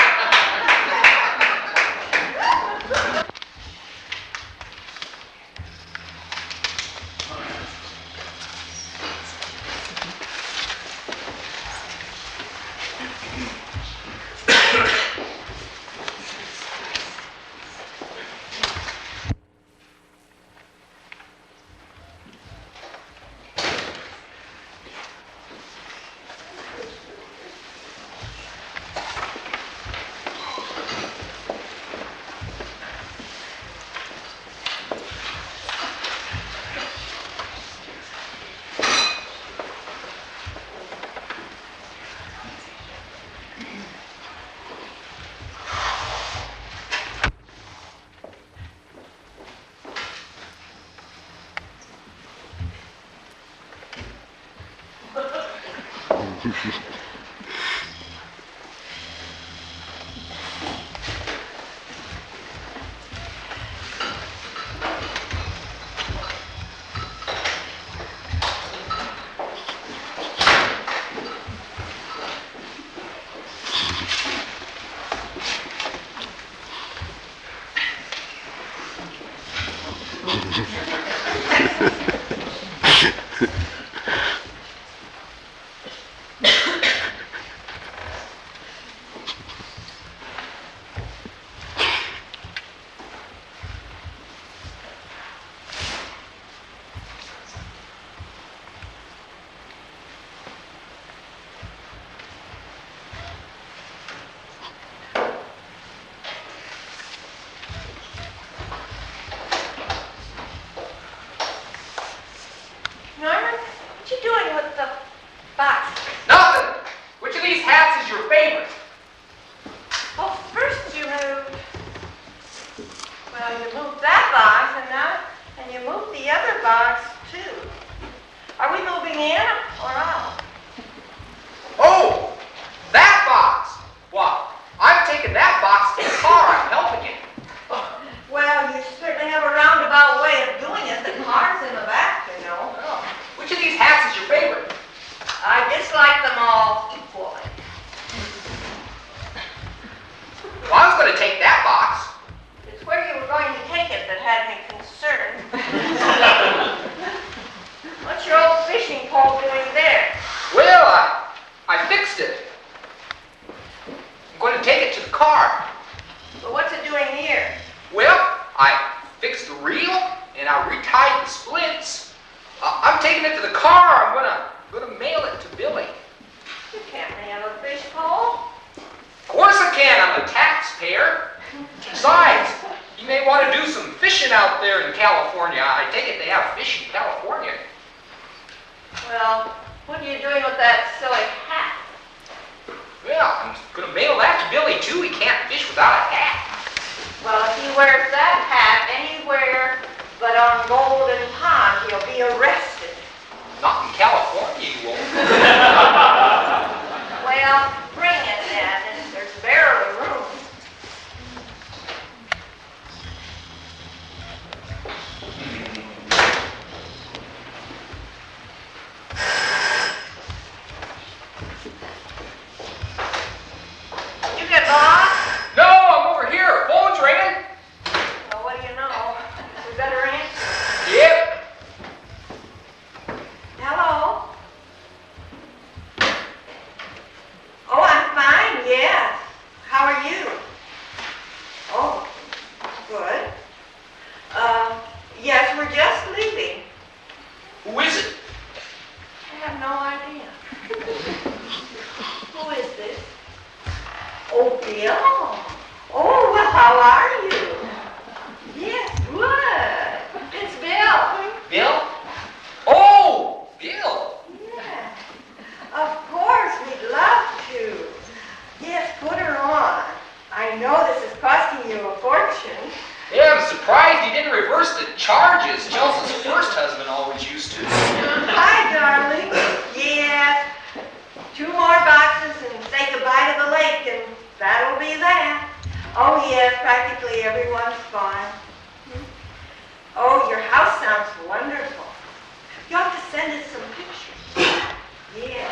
Norman, what you doing with the box? Nothing. Which of these hats is your favorite? Well, first you moved, well, you moved that box and you moved the other box too. Are we moving in or out? Oh, car. I'm gonna mail it to Billy. You can't mail a fish pole. Of course I can. I'm a taxpayer. Besides, you may want to do some fishing out there in California. I take it they have fish in California. Well, what are you doing with that silly hat? Well, I'm gonna mail that to Billy too. He can't fish without a hat. Well, if he wears that hat anywhere but on Golden Pond, he'll be arrested. Not in California, you won't. Well, bring it then. There's barely room. You get lost? No, I'm over here. Phone's ringing. Well, what do you know? We better answer. Yep. Hello? Oh, I'm fine, yes. How are you? Oh, good. Yes, we're just leaving. Who is it? I have no idea. Who is this? Oh, Bill. Oh, well, how are you? Yes, good. It's Bill. Bill? Oh, Bill. Yeah. Of course, we'd love to. Yes, put her on. I know this is costing you a fortune. Yeah, I'm surprised you didn't reverse the charges Chelsea's first husband always used to. Hi, darling. Yes. 2 more boxes and say goodbye to the lake, and that'll be that. Oh, yes, practically everyone's fine. Oh, your house sounds wonderful. You have to send us some pictures. Yeah.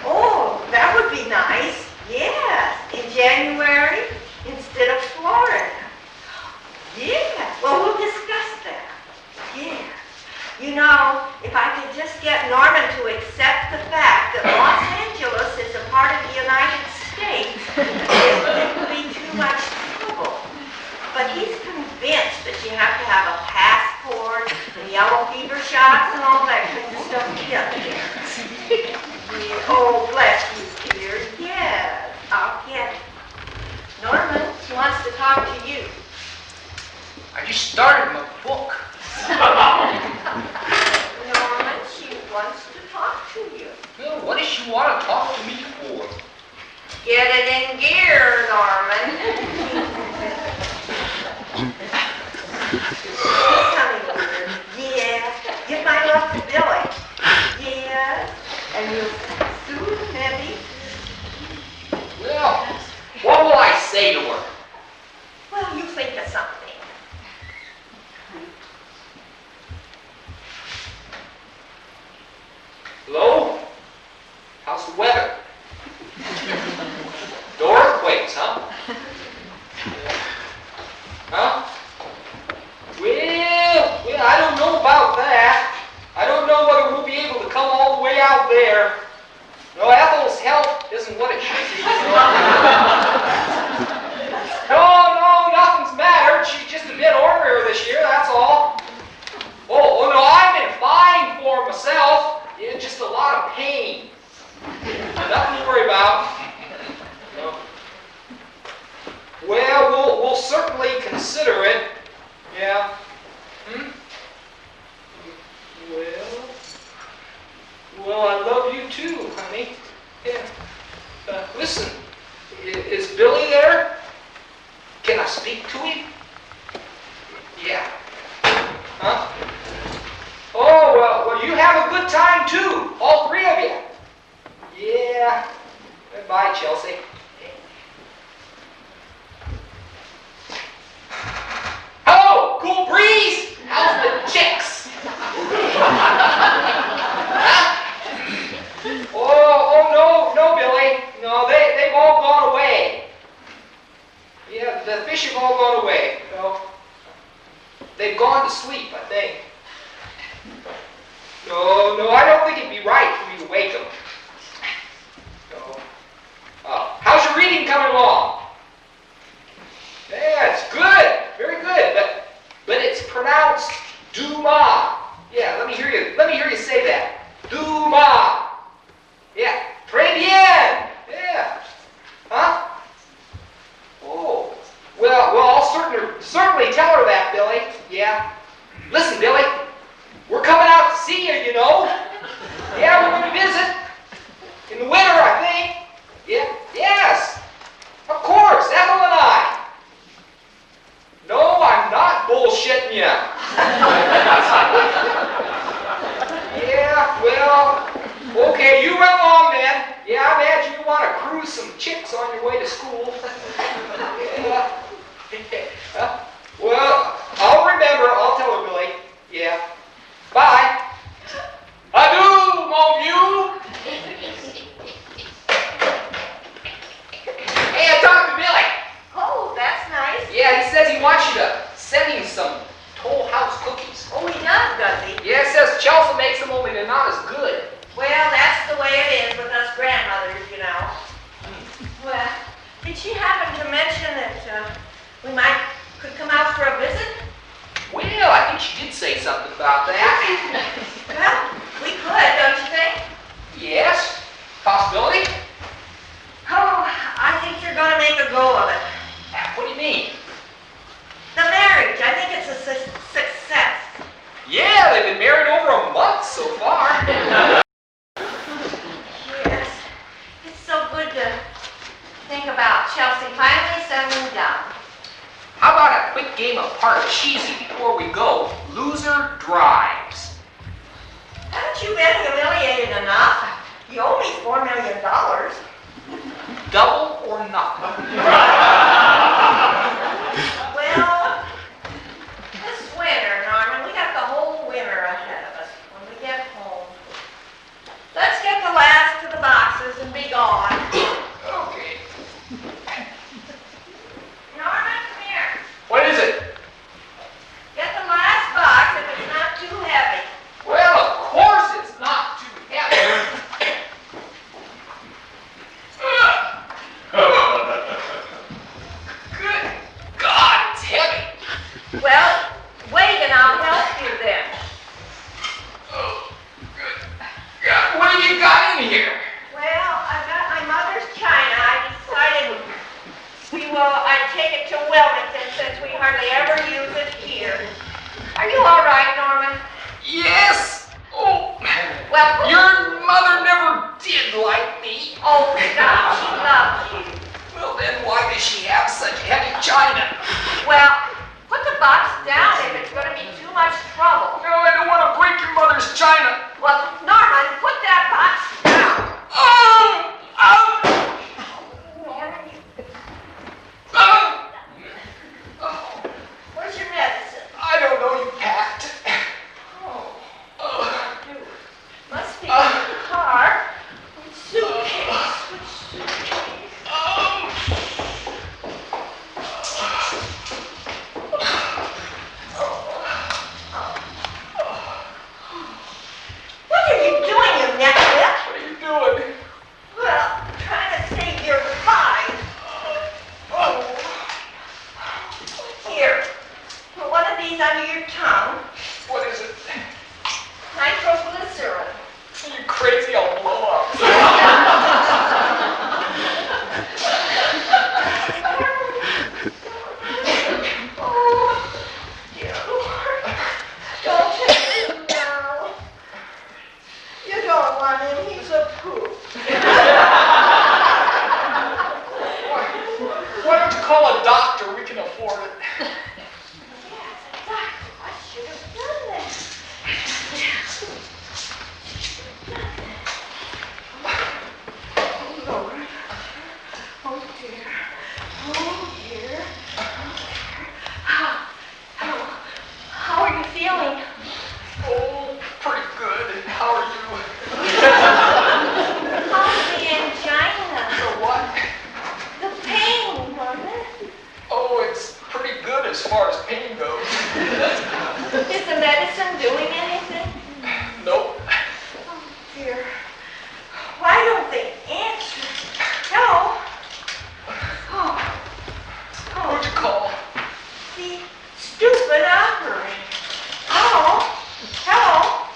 Oh, that would be nice. Yes, in January instead of Florida. Yeah, well, we'll discuss that. Yeah. You know, if I could just get Norman to accept the fact that Los Angeles is a part of the United States, it wouldn't be too much trouble. But he's convinced that you have to have a passport and yellow fever shots and all that kind of stuff to get there. Yeah. Oh, bless you, dear. Yes, I'll get it. Norman, she wants to talk to you. I just started my book. Norman, she wants to talk to you. Well, what does she want to talk to me for? Get it in gear, Norman. Tell me, dear. Yes. Give my love to Billy. Yes. And you'll soon, maybe. Well, what will I say to her? Well, you think of something. Hello? How's the weather? No earthquakes, huh? Huh? Well, I don't know about that. I don't know whether we'll be able to come all the way out there. No, Ethel's health isn't what it should be. No, nothing's mattered. She's just a bit ornerier this year, that's all. Oh, no, I've been fine for myself. Yeah, just a lot of pain. Nothing to worry about. No. Well, we'll certainly consider it. Yeah. Well, I love you too, honey. Yeah. Listen, is Billy there? Can I speak to him? Yeah. Huh? Oh, well, you have a good time too, all 3 of you. Yeah. Bye, Chelsea. Hello, cool breeze. How's the chicks? Oh, no, Billy. No, they've all gone away. Yeah, the fish have all gone away. No, they've gone to sleep, I think. No, I don't think it'd be right for me to wake them. No. How's your reading coming along? Yeah, it's good. Very good. But it's pronounced Duma. Yeah, let me hear you quick game of Parcheesi before we go. Loser drives. Haven't you been humiliated enough? You owe me $4 million. Double or nothing. Well, this winter, Norman, we got the whole winter ahead of us when we get home. Let's get the last of the boxes and be gone. Okay. Norman, come here. What is it? Get the last box if it's not too heavy. Well, of course it's not too heavy. Good God, it's heavy. Well, wait and I'll help you then. Oh, good God, what have you got in here? Well, I've got my mother's china. I decided I'd take it to Wilmington since we hardly ever use it here. Are you all right, Norman? Yes. Oh, Well, your mother never did like me. oh, God, she loves you. Well, then why does she have such heavy china? Well, put the box down if it's going to be too much trouble. No, I don't want to break your mother's china. Well, Norman, put that box down. Oh! Oh! Norman, Oh! where's your medicine? I don't know, you packed. Must be in the car. Suitcase. Which suitcase? What are you doing, you neckbeard? What are you doing? Well, trying to save your hide. Oh. Here. Put one of these under your tongue. What is it? Nitroglycerin. Are you crazy? I'll blow up. Oh, dear Lord. Don't take him now. You don't want him. He's a poop. Why don't you call a doctor? We can afford it. Yes, exactly. I should have done that. Oh, Lord. Oh, dear. Oh, dear. How are you feeling? Oh, pretty good. How are you? How's the angina? The what? The pain, Norman. Oh, it's pretty good as far as pain goes. Is the medicine doing anything? Nope. Oh, dear. Why don't they answer? Hello? Oh. Who'd you call? The stupid operator. Hello? Hello?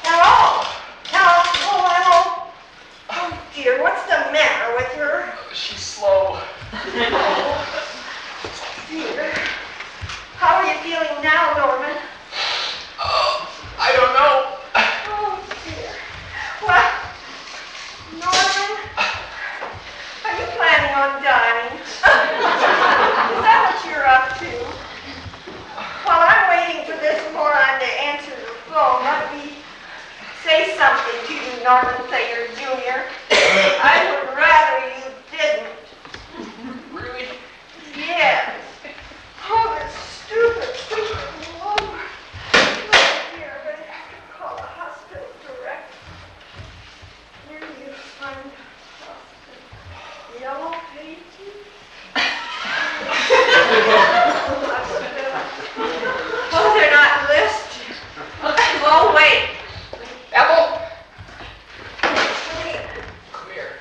Hello? Hello? Oh, hello? Oh, dear, what's the matter with her? She's slow. Oh, dear. How are you feeling now, Norman? Oh, I don't know. Oh, dear. Well, Norman, are you planning on dying? Is that what you're up to? While I'm waiting for this moron to answer the phone, let me say something to you, Norman Thayer Jr. I would rather you didn't. Really? Yes. Oh, this stupid woman. Oh, dear, I'm going to have to call a hospital direct. Where do you find hospital? Yellow pages? Oh, they're not listed. Oh, wait. Ethel? Wait. Come here.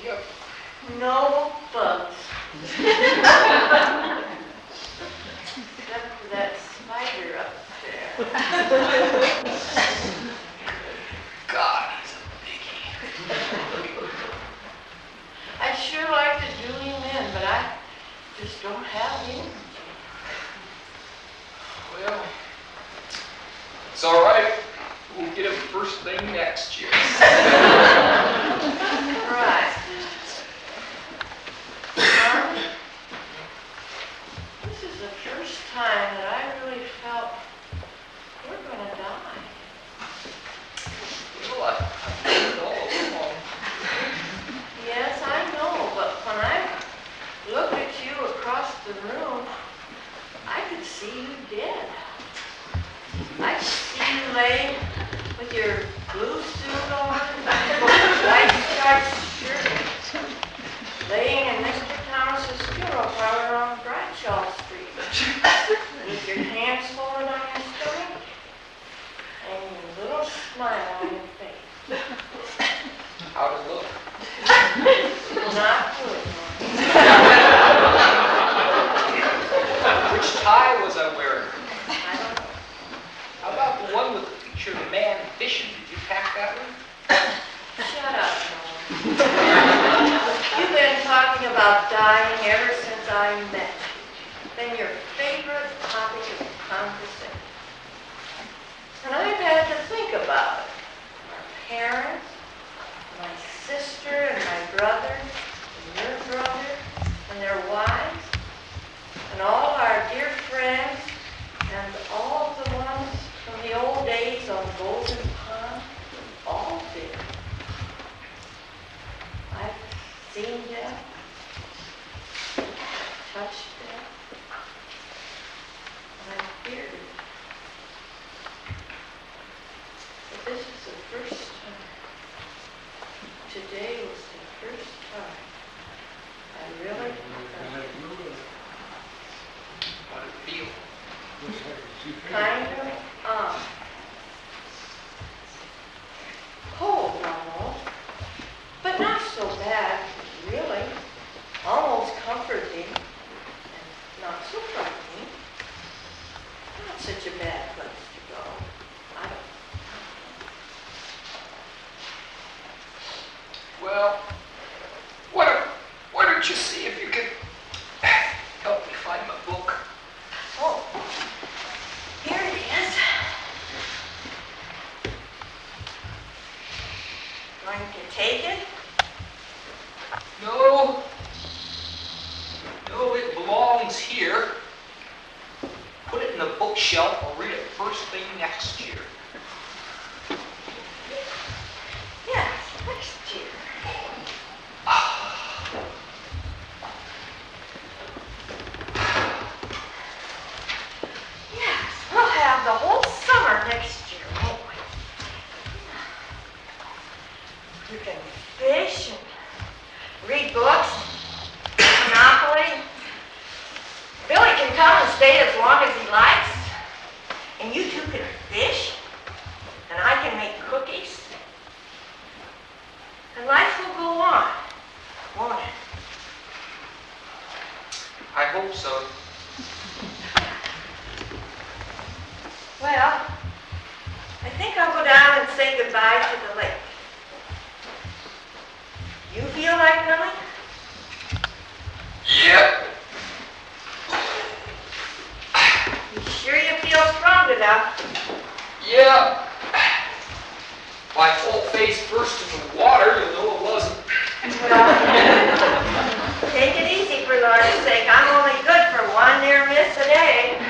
Yep. No bugs. Except for that spider up there. God, he's a biggie. I'd sure like to do him in, but I just don't have him. Well, it's all right. We'll get him first thing next year. Right. Marvin, this is the first time that I really felt we're gonna die. Well, I don't know. Yes, I know, but when I looked at you across the room, I could see you dead. I could see you laying with your blue suit on, white striped shirt, laying in Mr. Thomas's funeral parlor on Bradshaw Street, with your hands folded on your stomach and your little smile on your face. How does it look? Not good, Which tie was I wearing? I don't know. How about the one with the picture of the man fishing? Did you pack that one? Shut up, Nolan. You've been talking about dying ever since I met you. Been your favorite topic of conversation. And I've had to think about it. Our parents, my sister and my brother, and your brother, and their wives, and all our dear friends, and all of the ones from the old days on Golden Pond, all dead. I've seen death, touched death, and I've feared it. But this is the first time. Today was the first time I really felt How did it feel? kind of cold almost, but not so bad, really. Almost comforting, and not so frightening. Not such a bad place to go. I don't. Well, why don't you see if you can help me find my book? Oh, here it is. Going to take it? No, it belongs here. Put it in the bookshelf. I'll read it first thing next year. Yes, next year. Yes, we'll have the whole summer next year, won't we? You can fish and read books, Monopoly. Billy can come and stay as long as he likes. And you two can fish. And I can make cookies. And life will go on, won't it? I hope so. Well, I think I'll go down and say goodbye to the lake. You feel like coming? Yep. You sure you feel strong enough? Yeah. If I full face first in the water, you'll know it wasn't. Well, take it easy for Lord's sake. I'm only good for one near miss a day.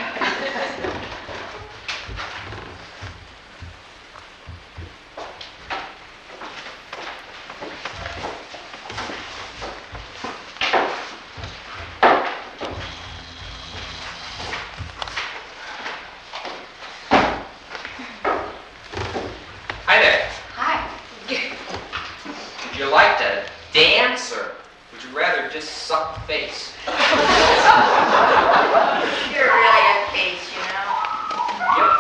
Hi there. Hi. Would you like to dance, or would you rather just suck the face? You're really a case, you know. Yep.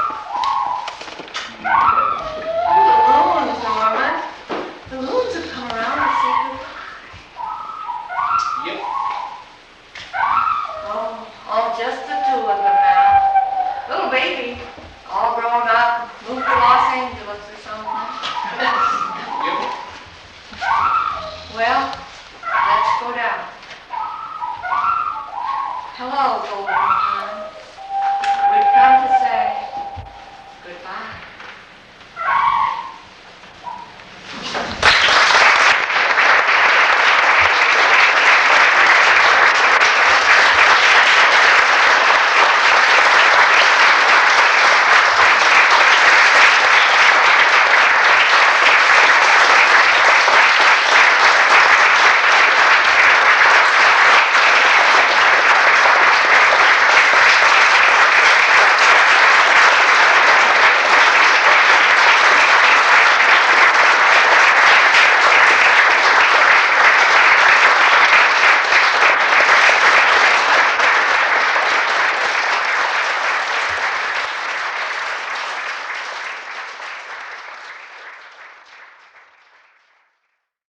Balloons, Norman. Balloons have come around to say goodbye. Hello, Golden.